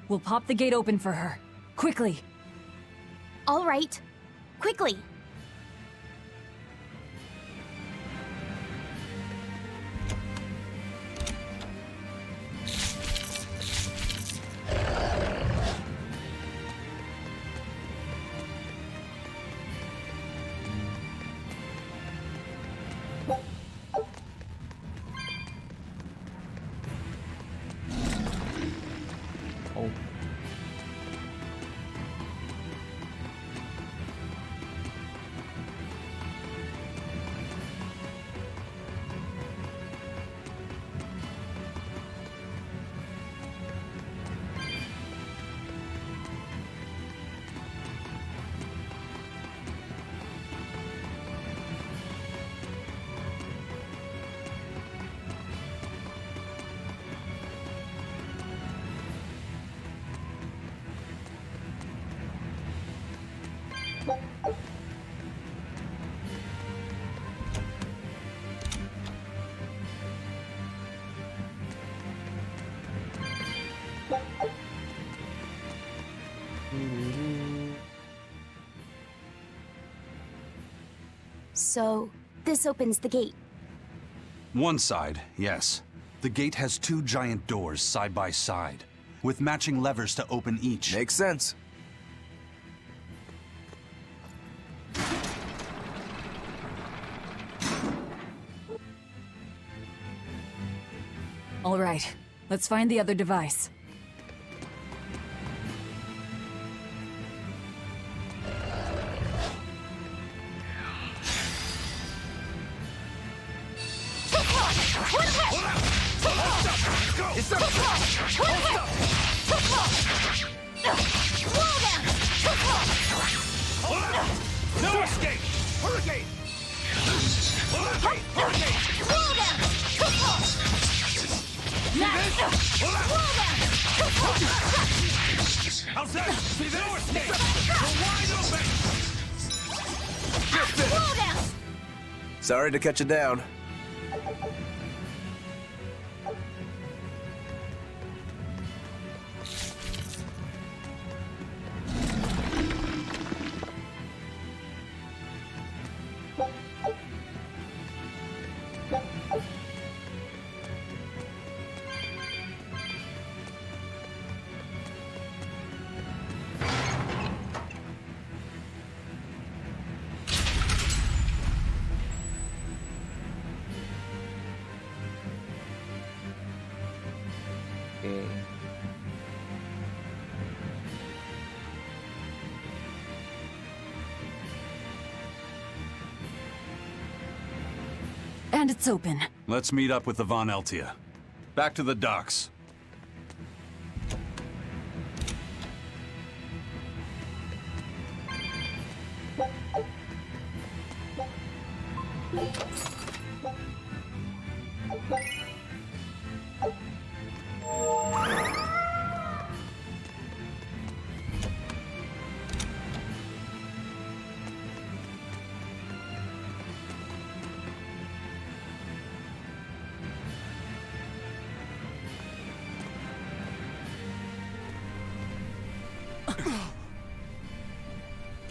We'll pop the gate open for her. Quickly! All right. Quickly! So, this opens the gate. One side, yes. The gate has 2 giant doors side by side, with matching levers to open each. Makes sense. All right, let's find the other device. No escape! Hurricane! Hurricane! Hurricane! How's that? See that? No escape! You're wide open! Sorry to cut you down. Okay. And it's open. Let's meet up with the Von Eltia. Back to the docks.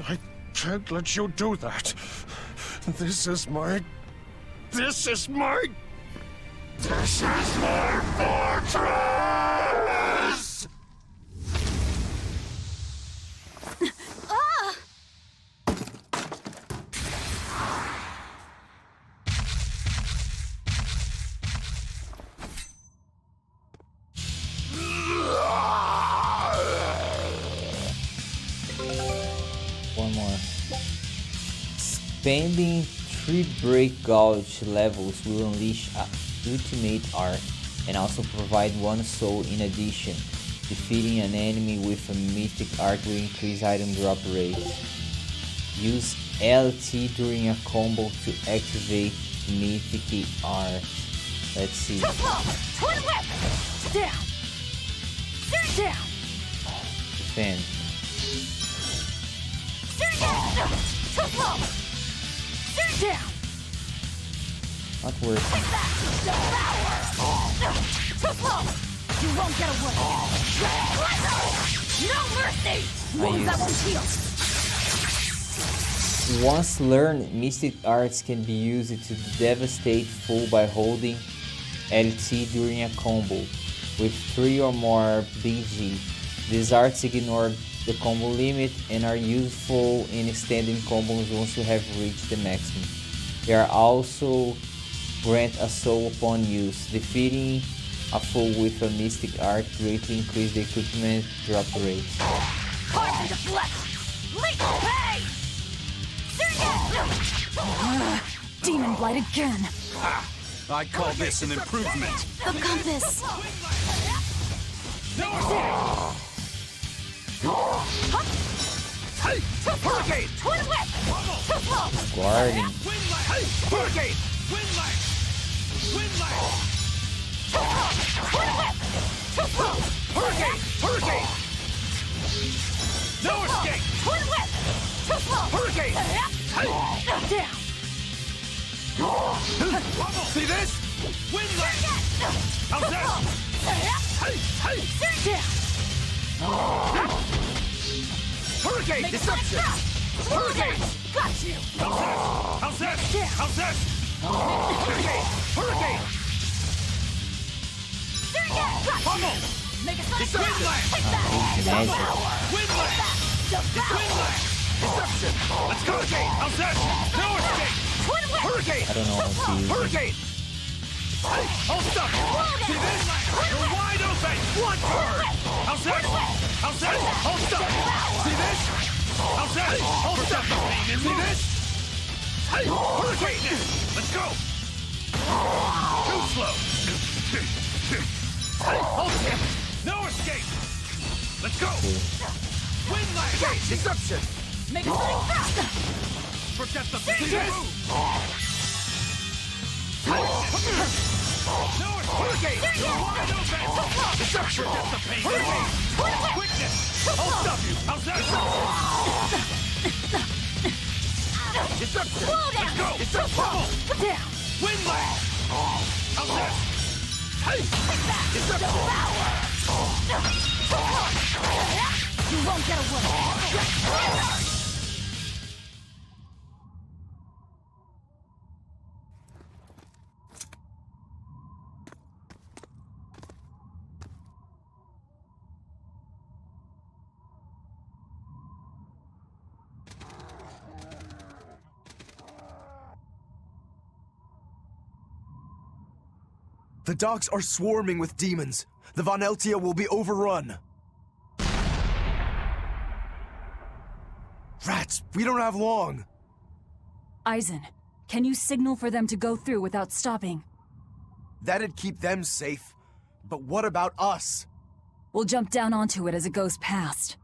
I can't let you do that. This is my fortress! One more. Spending 3 break gauge levels will unleash ultimate art and also provide 1 soul in addition. Defeating an enemy with a mystic art will increase item drop rate. Use LT during a combo to activate mythic art. Let's see. Twin whip! Down! Down! Defend. Down! Not working. You won't get away! No mercy! Wounds that won't heal! Once learned, mystic arts can be used to devastate foe by holding LT during a combo with 3 or more BG. These arts ignore the combo limit and are useful in extending combos once you have reached the maximum. They are also grant a soul upon use. Defeating a foe with a mystic art greatly increase the equipment drop rate. Carve into flesh! Lethal pain! Demon blight again! I call this an improvement. The compass! Hurricane! Twin whip! Guarding. Hurricane! Windlash! Windlash! Hurricane! Hurricane! No escape! Twin whip! Hurricane! Down! See this? Windlash! How's that? Down! Hurricane! Deception! Hurricane! Got you! How's this? How's this? Hurricane! Hurricane! Pummel! Make a It's Windlash! Magic. Windlash! It's Windlash! Deception! Let's go! Hurricane! How's this? No escape! Hurricane! I don't know how to use it. Hurricane! Hey, hold stuck! See this? You're wide open! One bird! How's this? How's this? Hold stuck! See this? How's this? Hold stuck! See this? Hey, hurricane! Let's go! Too slow! Hey, hold stick! No escape! Let's go! Windlash! Deception! Make a swing faster! Forget the see this? No, hurricane! You're wide open! Deception! Forget the pain! Hurricane! Quickness! I'll stop you! How's that? Deception! Let's go! Deception! Down! Windlash! How's that? Hey! Deception! You won't get away! The docks are swarming with demons. The Von Eltia will be overrun. Rats, we don't have long. Eisen, can you signal for them to go through without stopping? That'd keep them safe. But what about us? We'll jump down onto it as it goes past.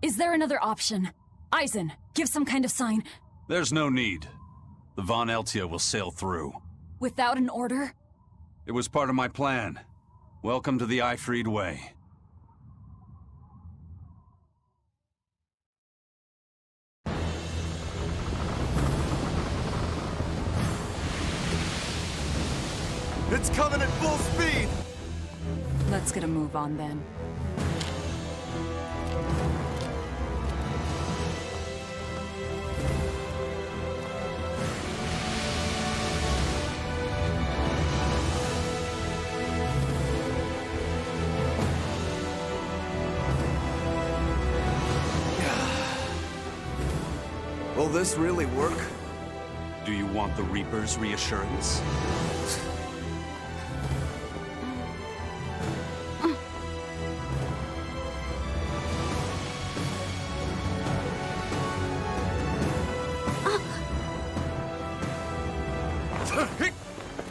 Is there another option? Eisen, give some kind of sign. There's no need. The Von Eltia will sail through. Without an order? It was part of my plan. Welcome to the Eifried Way. It's coming at full speed! Let's get a move on then. Will this really work? Do you want the Reaper's reassurance?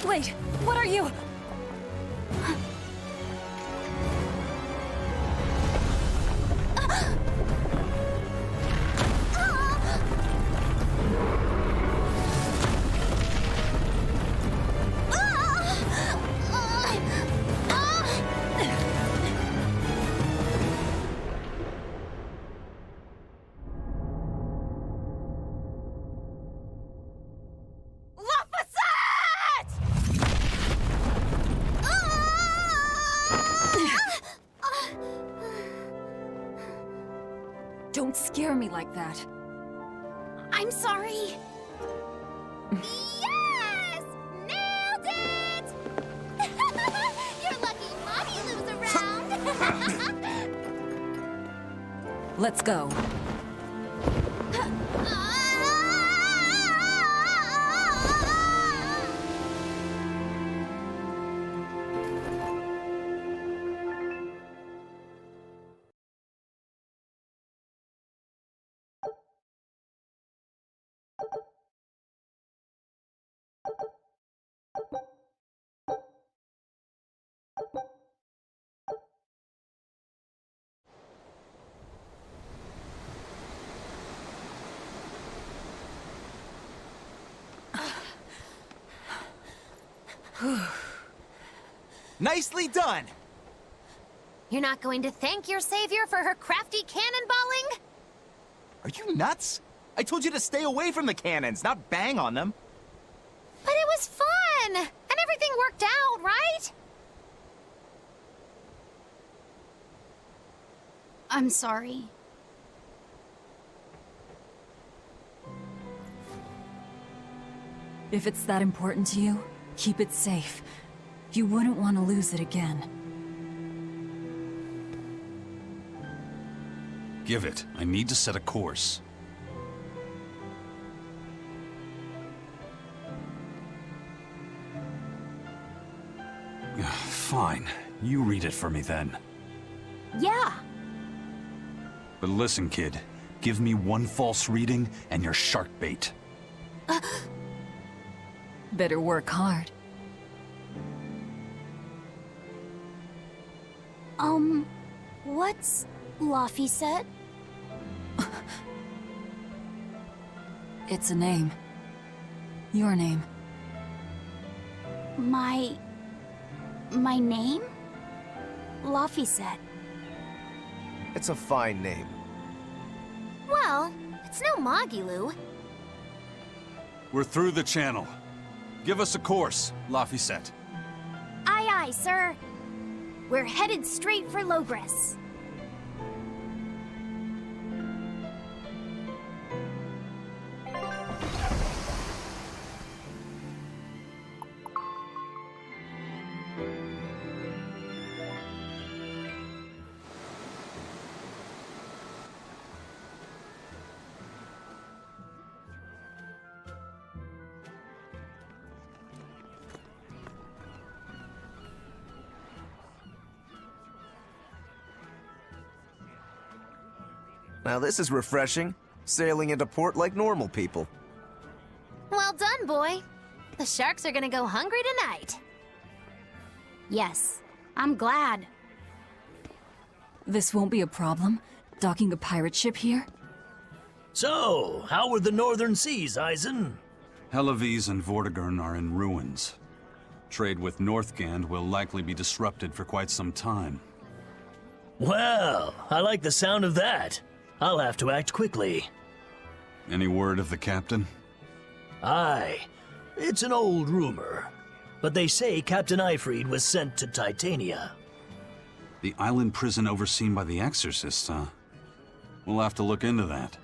Wait, what are you? Don't scare me like that. I'm sorry. Yes! Nailed it! You're lucky Mommy lives around! Let's go. Nicely done! You're not going to thank your savior for her crafty cannonballing? Are you nuts? I told you to stay away from the cannons, not bang on them. But it was fun! And everything worked out, right? I'm sorry. If it's that important to you, keep it safe. You wouldn't want to lose it again. Give it. I need to set a course. Fine. You read it for me then. Yeah. But listen, kid. Give me one false reading and you're shark bait. Better work hard. What's Laphicet? It's a name. Your name. My name? Laphicet. It's a fine name. Well, it's no Magilu. We're through the channel. Give us a course, Laphicet. Aye, aye, sir. We're headed straight for Logres. Now this is refreshing. Sailing into port like normal people. Well done, boy. The sharks are gonna go hungry tonight. Yes, I'm glad. This won't be a problem. Docking a pirate ship here? So, how were the northern seas, Eisen? Helavis and Vortigern are in ruins. Trade with Northgand will likely be disrupted for quite some time. Well, I like the sound of that. I'll have to act quickly. Any word of the captain? Aye. It's an old rumor. But they say Captain Eifried was sent to Titania. The island prison overseen by the exorcists, huh? We'll have to look into that.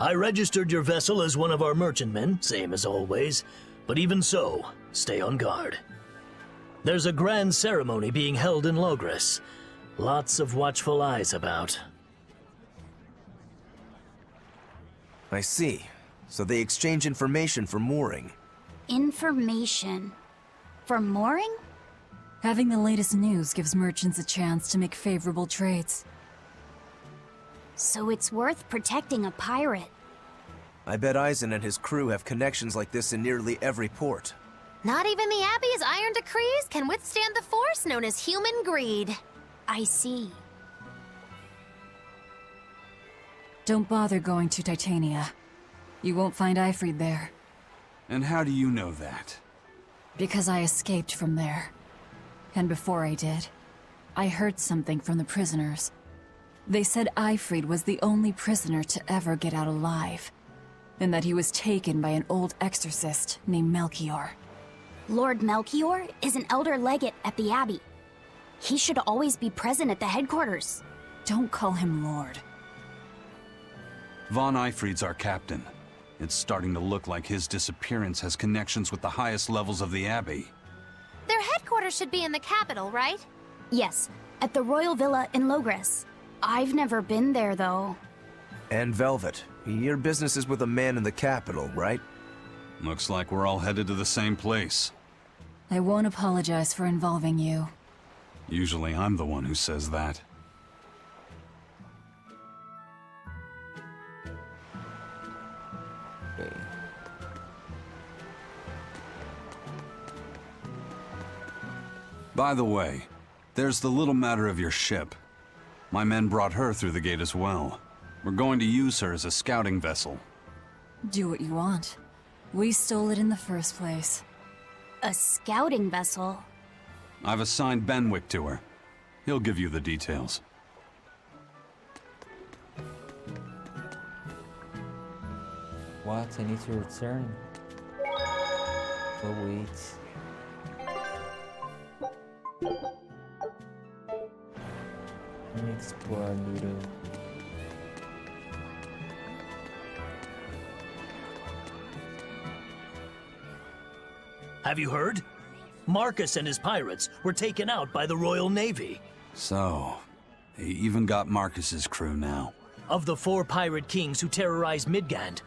I registered your vessel as one of our merchantmen, same as always. But even so, stay on guard. There's a grand ceremony being held in Logres. Lots of watchful eyes about. I see. So they exchange information for mooring. Information. For mooring? Having the latest news gives merchants a chance to make favorable trades. So it's worth protecting a pirate. I bet Eisen and his crew have connections like this in nearly every port. Not even the Abbey's iron decrees can withstand the force known as human greed. I see. Don't bother going to Titania. You won't find Eifried there. And how do you know that? Because I escaped from there. And before I did, I heard something from the prisoners. They said Eifried was the only prisoner to ever get out alive, and that he was taken by an old exorcist named Melchior. Lord Melchior is an elder legate at the Abbey. He should always be present at the headquarters. Don't call him Lord. Von Eifried's our captain. It's starting to look like his disappearance has connections with the highest levels of the Abbey. Their headquarters should be in the capital, right? Yes, at the Royal Villa in Logres. I've never been there, though. And Velvet, your business is with a man in the capital, right? Looks like we're all headed to the same place. I won't apologize for involving you. Usually I'm the one who says that. Okay. By the way, there's the little matter of your ship. My men brought her through the gate as well. We're going to use her as a scouting vessel. Do what you want. We stole it in the first place. A scouting vessel. I've assigned Benwick to her. He'll give you the details. What? I need to return. Oh wait. Let me explore Ludo. Have you heard? Marcus and his pirates were taken out by the Royal Navy. So, he even got Marcus's crew now. Of the 4 pirate kings who terrorized Midgand,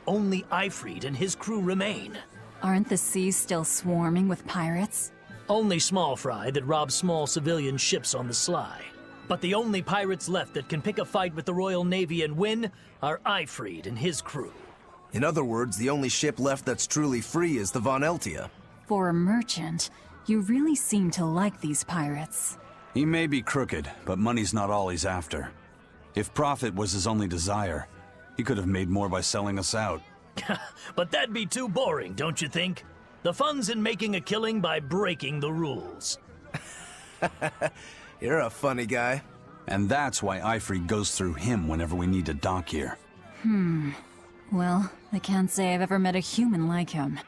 only Ifrid and his crew remain. Aren't the seas still swarming with pirates? Only small fry that rob small civilian ships on the sly. But the only pirates left that can pick a fight with the Royal Navy and win are Ifrid and his crew. In other words, the only ship left that's truly free is the Von Eltia. For a merchant, you really seem to like these pirates. He may be crooked, but money's not all he's after. If profit was his only desire, he could have made more by selling us out. But that'd be too boring, don't you think? The fun's in making a killing by breaking the rules. You're a funny guy. And that's why Ifrid goes through him whenever we need to dock here. Well, I can't say I've ever met a human like him.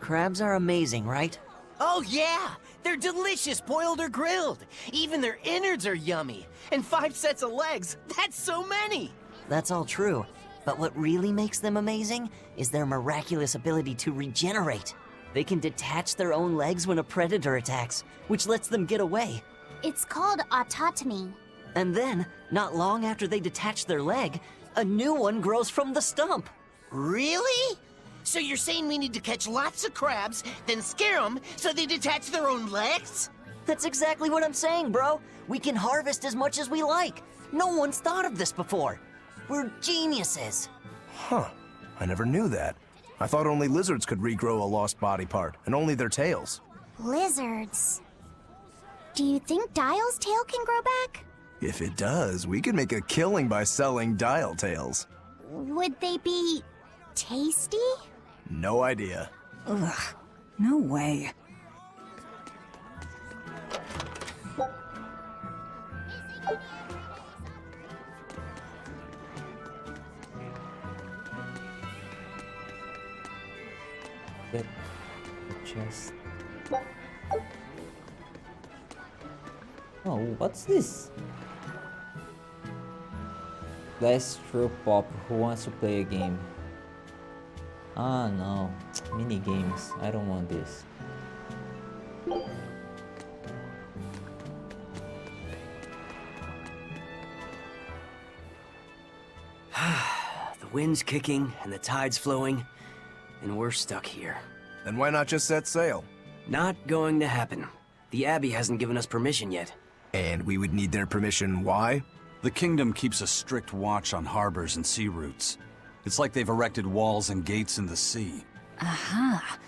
Crabs are amazing, right? Oh, yeah! They're delicious, boiled or grilled. Even their innards are yummy. And 5 sets of legs, that's so many! That's all true. But what really makes them amazing is their miraculous ability to regenerate. They can detach their own legs when a predator attacks, which lets them get away. It's called autotomy. And then, not long after they detach their leg, a new one grows from the stump. Really? So you're saying we need to catch lots of crabs, then scare them so they detach their own legs? That's exactly what I'm saying, bro. We can harvest as much as we like. No one's thought of this before. We're geniuses. Huh. I never knew that. I thought only lizards could regrow a lost body part, and only their tails. Lizards. Do you think Dial's tail can grow back? If it does, we could make a killing by selling dial tails. Would they be tasty? No idea. Ugh, no way. Get the chest. Oh, what's this? Last True Pop, who wants to play a game? Ah no, mini games. I don't want this. The wind's kicking and the tide's flowing, and we're stuck here. Then why not just set sail? Not going to happen. The Abbey hasn't given us permission yet. And we would need their permission, why? The kingdom keeps a strict watch on harbors and sea routes. It's like they've erected walls and gates in the sea. Aha!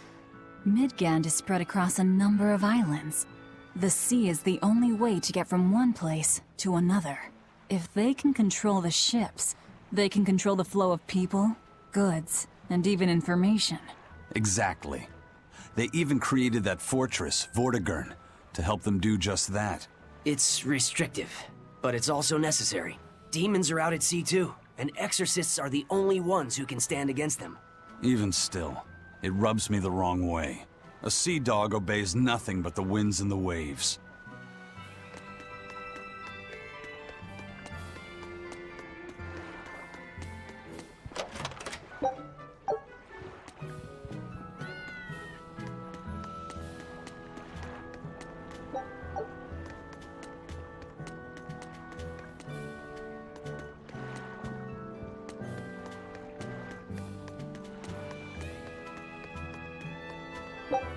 Midgand is spread across a number of islands. The sea is the only way to get from one place to another. If they can control the ships, they can control the flow of people, goods, and even information. Exactly. They even created that fortress, Vortigern, to help them do just that. It's restrictive, but it's also necessary. Demons are out at sea too, and exorcists are the only ones who can stand against them. Even still, it rubs me the wrong way. A sea dog obeys nothing but the winds and the waves.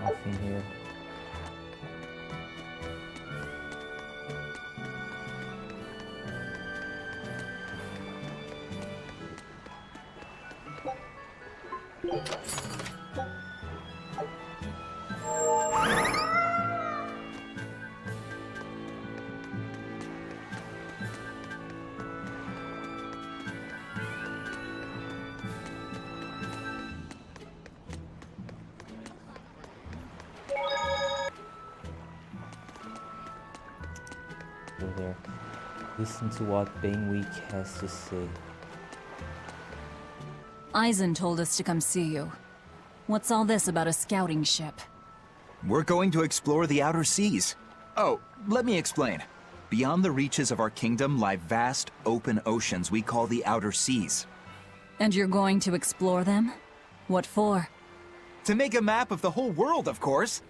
Nothing here. Go there. Listen to what Baneweek has to say. Eisen told us to come see you. What's all this about a scouting ship? We're going to explore the outer seas. Oh, let me explain. Beyond the reaches of our kingdom lie vast, open oceans we call the outer seas. And you're going to explore them? What for? To make a map of the whole world, of course.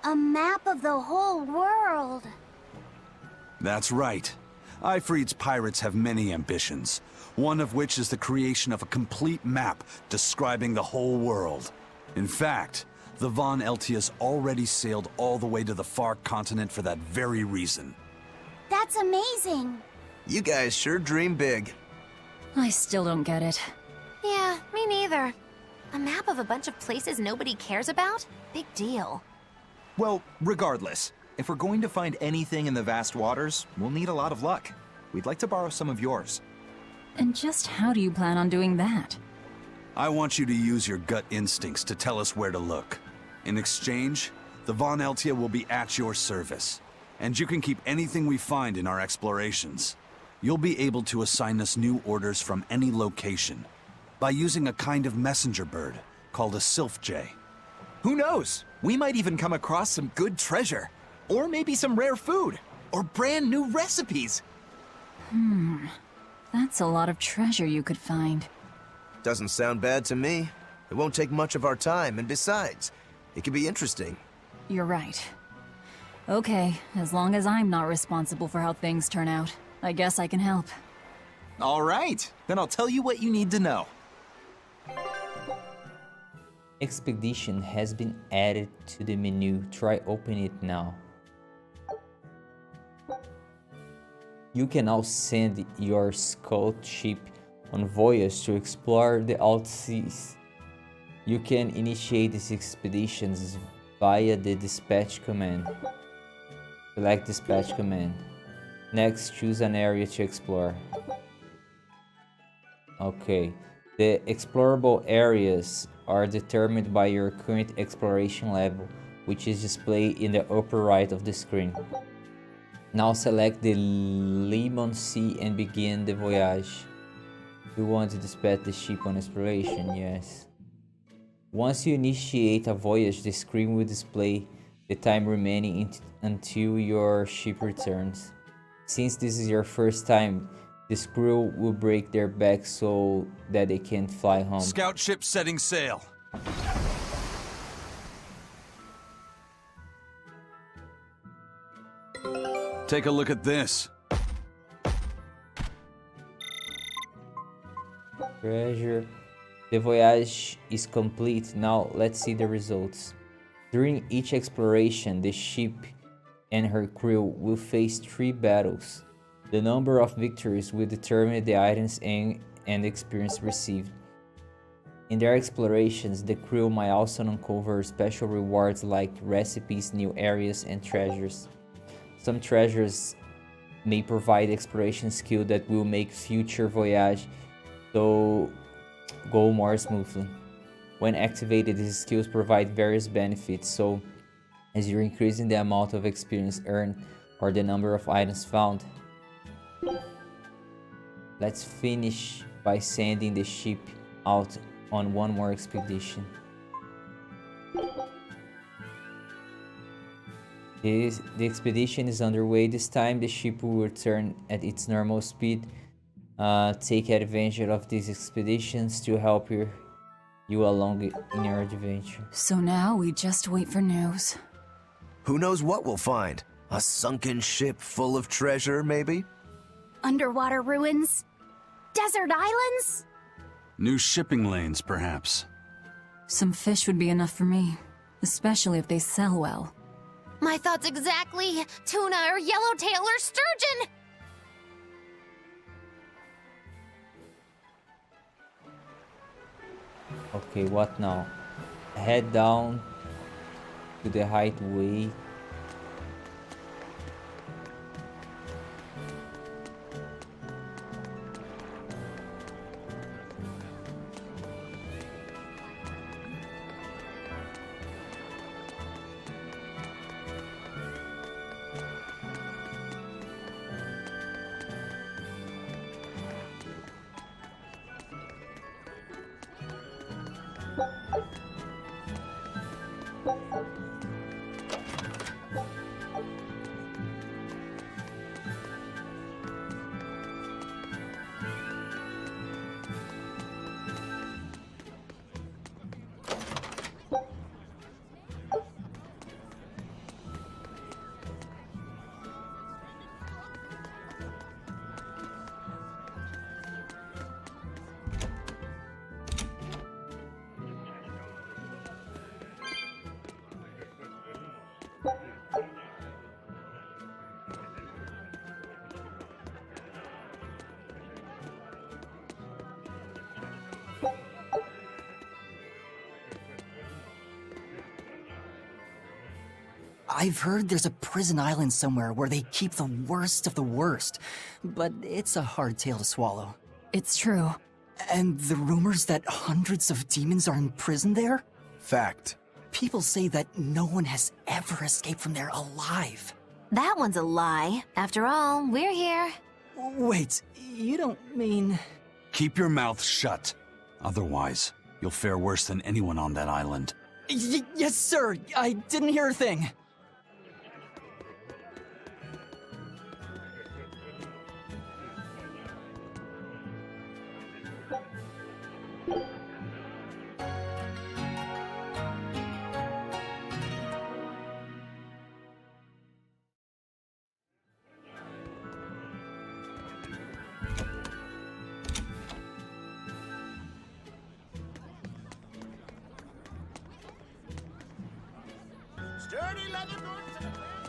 A map of the whole world. That's right. Ifrit's pirates have many ambitions, one of which is the creation of a complete map describing the whole world. In fact, the Von Eltias already sailed all the way to the far continent for that very reason. That's amazing. You guys sure dream big. I still don't get it. Yeah, me neither. A map of a bunch of places nobody cares about? Big deal. Well, regardless, if we're going to find anything in the vast waters, we'll need a lot of luck. We'd like to borrow some of yours. And just how do you plan on doing that? I want you to use your gut instincts to tell us where to look. In exchange, the Von Eltia will be at your service, and you can keep anything we find in our explorations. You'll be able to assign us new orders from any location by using a kind of messenger bird called a sylph jay. Who knows? We might even come across some good treasure. Or maybe some rare food. Or brand new recipes. That's a lot of treasure you could find. Doesn't sound bad to me. It won't take much of our time, and besides, it could be interesting. You're right. Okay, as long as I'm not responsible for how things turn out, I guess I can help. All right, then I'll tell you what you need to know. Expedition has been added to the menu. Try open it now. You can now send your scout ship on voyage to explore the Outseas. You can initiate these expeditions via the dispatch command. Select dispatch command. Next, choose an area to explore. Okay, the explorable areas are determined by your current exploration level, which is displayed in the upper right of the screen. Now select the Lemon Sea and begin the voyage. You want to dispatch the ship on exploration, yes. Once you initiate a voyage, the screen will display the time remaining until your ship returns. Since this is your first time, the crew will break their backs so that they can fly home. Scout ship setting sail. Take a look at this. Treasure. The voyage is complete. Now let's see the results. During each exploration, the ship and her crew will face 3 battles. The number of victories will determine the items and experience received. In their explorations, the crew might also uncover special rewards like recipes, new areas, and treasures. Some treasures may provide exploration skill that will make future voyage go more smoothly. When activated, these skills provide various benefits, so as you're increasing the amount of experience earned or the number of items found. Let's finish by sending the ship out on one more expedition. The expedition is underway. This time the ship will return at its normal speed. Take advantage of these expeditions to help you along in your adventure. So now we just wait for news. Who knows what we'll find? A sunken ship full of treasure, maybe? Underwater ruins? Desert islands? New shipping lanes, perhaps. Some fish would be enough for me, especially if they sell well. My thoughts exactly. Tuna or yellowtail or sturgeon. Okay, what now? Head down to the highway. I've heard there's a prison island somewhere where they keep the worst of the worst, but it's a hard tale to swallow. It's true. And the rumors that hundreds of demons are in prison there? Fact. People say that no one has ever escaped from there alive. That one's a lie. After all, we're here. Wait, you don't mean... Keep your mouth shut. Otherwise, you'll fare worse than anyone on that island. Yes, sir. I didn't hear a thing.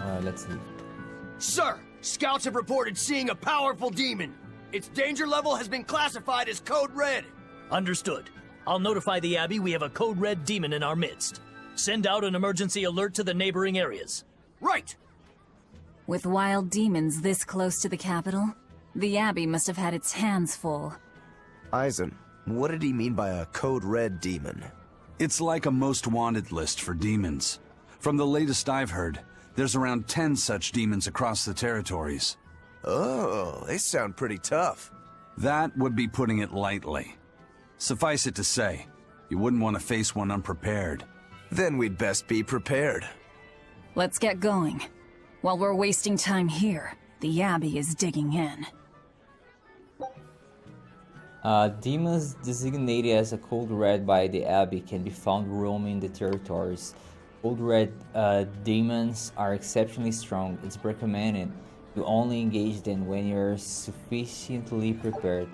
Alright, let's leave. Sir, scouts have reported seeing a powerful demon. Its danger level has been classified as Code Red. Understood. I'll notify the Abbey we have a Code Red demon in our midst. Send out an emergency alert to the neighboring areas. Right! With wild demons this close to the capital, the Abbey must have had its hands full. Eisen, what did he mean by a Code Red demon? It's like a most wanted list for demons. From the latest I've heard, there's around 10 such demons across the territories. Oh, they sound pretty tough. That would be putting it lightly. Suffice it to say, you wouldn't want to face one unprepared. Then we'd best be prepared. Let's get going. While we're wasting time here, the Abbey is digging in. Demons designated as a Code Red by the Abbey can be found roaming the territories. Code Red demons are exceptionally strong. It's recommended you only engage them when you're sufficiently prepared.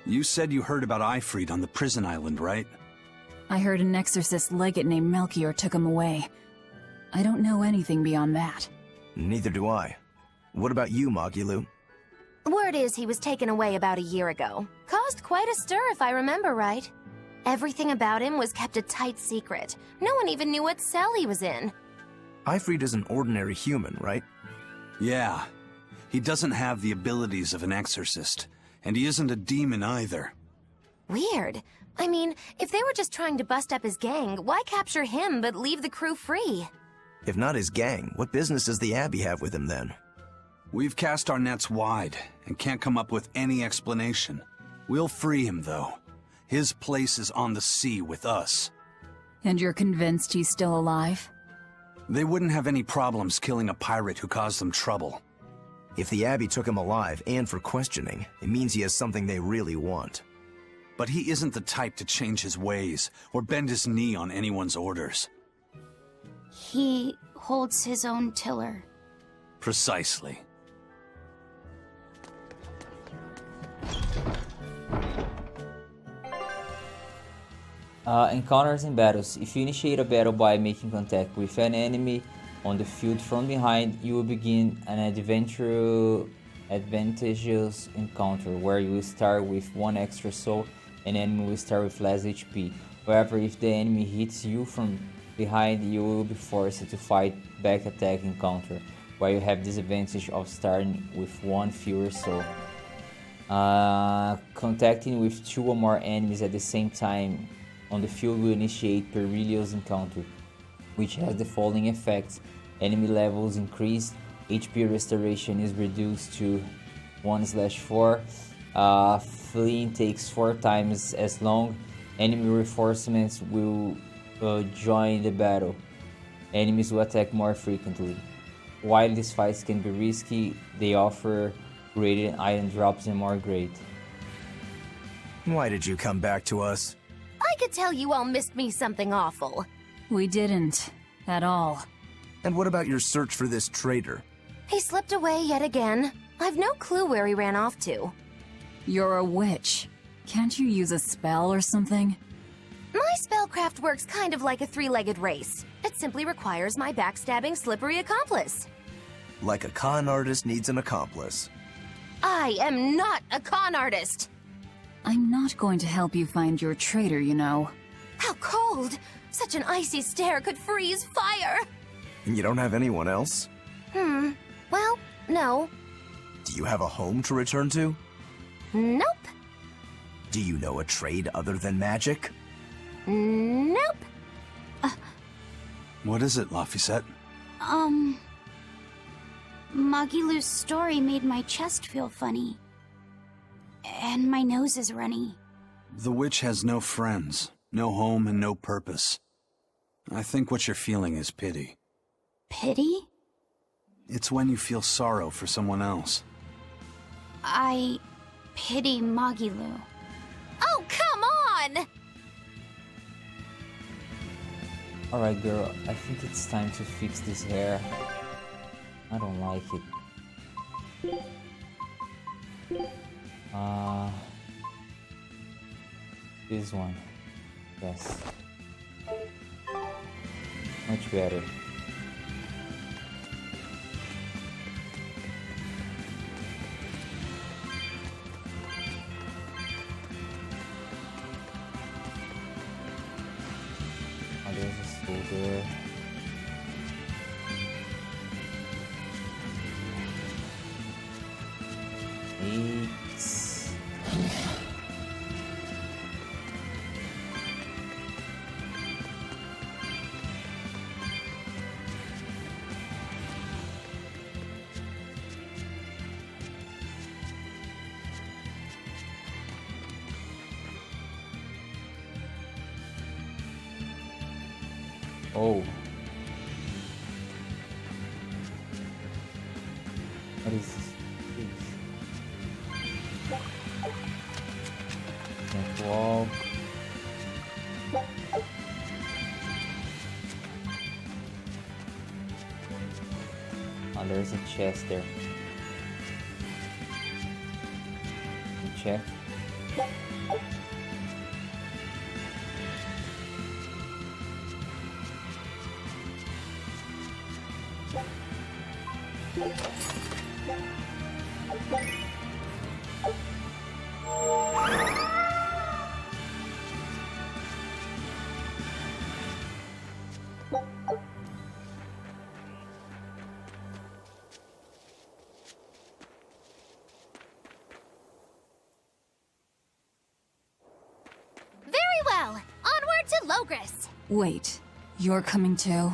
You said you heard about Ifrit on the prison island, right? I heard an exorcist legate named Melchior took him away. I don't know anything beyond that. Neither do I. What about you, Magulu? Word is he was taken away about a year ago. Caused quite a stir, if I remember right. Everything about him was kept a tight secret. No one even knew what cell he was in. Ifrit is an ordinary human, right? Yeah. He doesn't have the abilities of an exorcist, and he isn't a demon either. Weird. I mean, if they were just trying to bust up his gang, why capture him but leave the crew free? If not his gang, what business does the Abbey have with him then? We've cast our nets wide and can't come up with any explanation. We'll free him, though. His place is on the sea with us. And you're convinced he's still alive? They wouldn't have any problems killing a pirate who caused them trouble. If the Abbey took him alive and for questioning, it means he has something they really want. But he isn't the type to change his ways or bend his knee on anyone's orders. He holds his own tiller. Precisely. Encounters and battles. If you initiate a battle by making contact with an enemy on the field from behind, you will begin an advantageous encounter where you will start with 1 extra soul and enemy will start with less HP. However, if the enemy hits you from behind, you will be forced to fight back attack encounter where you have disadvantage of starting with 1 fewer soul. Contacting with 2 or more enemies at the same time on the field will initiate Perilous Encounter, which has the following effects. Enemy levels increased, HP restoration is reduced to 1/4, fleeing takes 4 times as long, enemy reinforcements will join the battle, enemies will attack more frequently. While these fights can be risky, they offer greater item drops and more great. Why did you come back to us? I could tell you all missed me something awful. We didn't. At all. And what about your search for this traitor? He slipped away yet again. I've no clue where he ran off to. You're a witch. Can't you use a spell or something? My spellcraft works kind of like a 3-legged race. It simply requires my backstabbing, slippery accomplice. Like a con artist needs an accomplice. I am not a con artist! I'm not going to help you find your traitor, you know. How cold! Such an icy stare could freeze fire! And you don't have anyone else? Well, no. Do you have a home to return to? Nope. Do you know a trade other than magic? Nope. What is it, Laphicet? Magilu's story made my chest feel funny. And my nose is runny. The witch has no friends, no home, and no purpose. I think what you're feeling is pity. Pity? It's when you feel sorrow for someone else. I pity Magilu. Oh, come on! Alright, girl, I think it's time to fix this hair. I don't like it. This one. Yes. Much better. Oh, there's a school there. Eight. Oh. What is this? Can't walk. Oh, there's a chest there. Check. Very well. Onward to Logris. Wait, you're coming too?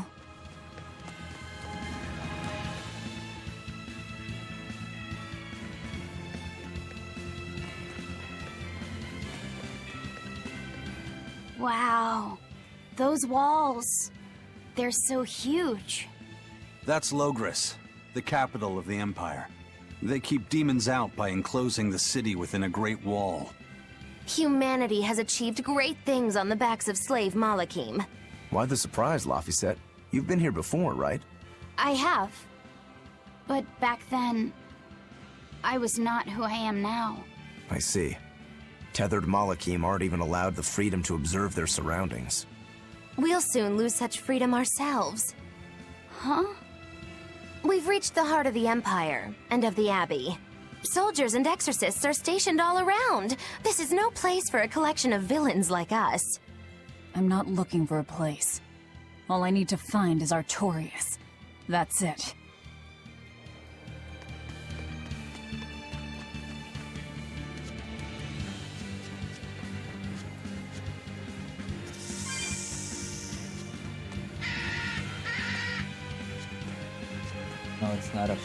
Wow. Those walls. They're so huge. That's Logris, the capital of the Empire. They keep demons out by enclosing the city within a great wall. Humanity has achieved great things on the backs of slave Malakim. Why the surprise, Laphicet? You've been here before, right? I have. But back then, I was not who I am now. I see. Tethered Malakim aren't even allowed the freedom to observe their surroundings. We'll soon lose such freedom ourselves. Huh? We've reached the heart of the Empire, and of the Abbey. Soldiers and exorcists are stationed all around. This is no place for a collection of villains like us. I'm not looking for a place. All I need to find is Artorias. That's it. No, it's not a...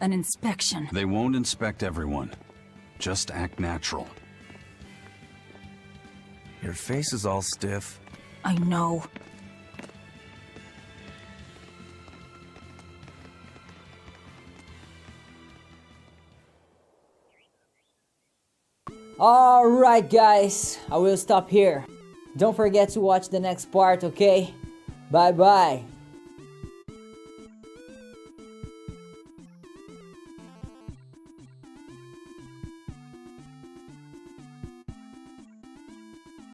An inspection. They won't inspect everyone. Just act natural. Your face is all stiff. I know. Alright guys, I will stop here. Don't forget to watch the next part, okay? Bye bye.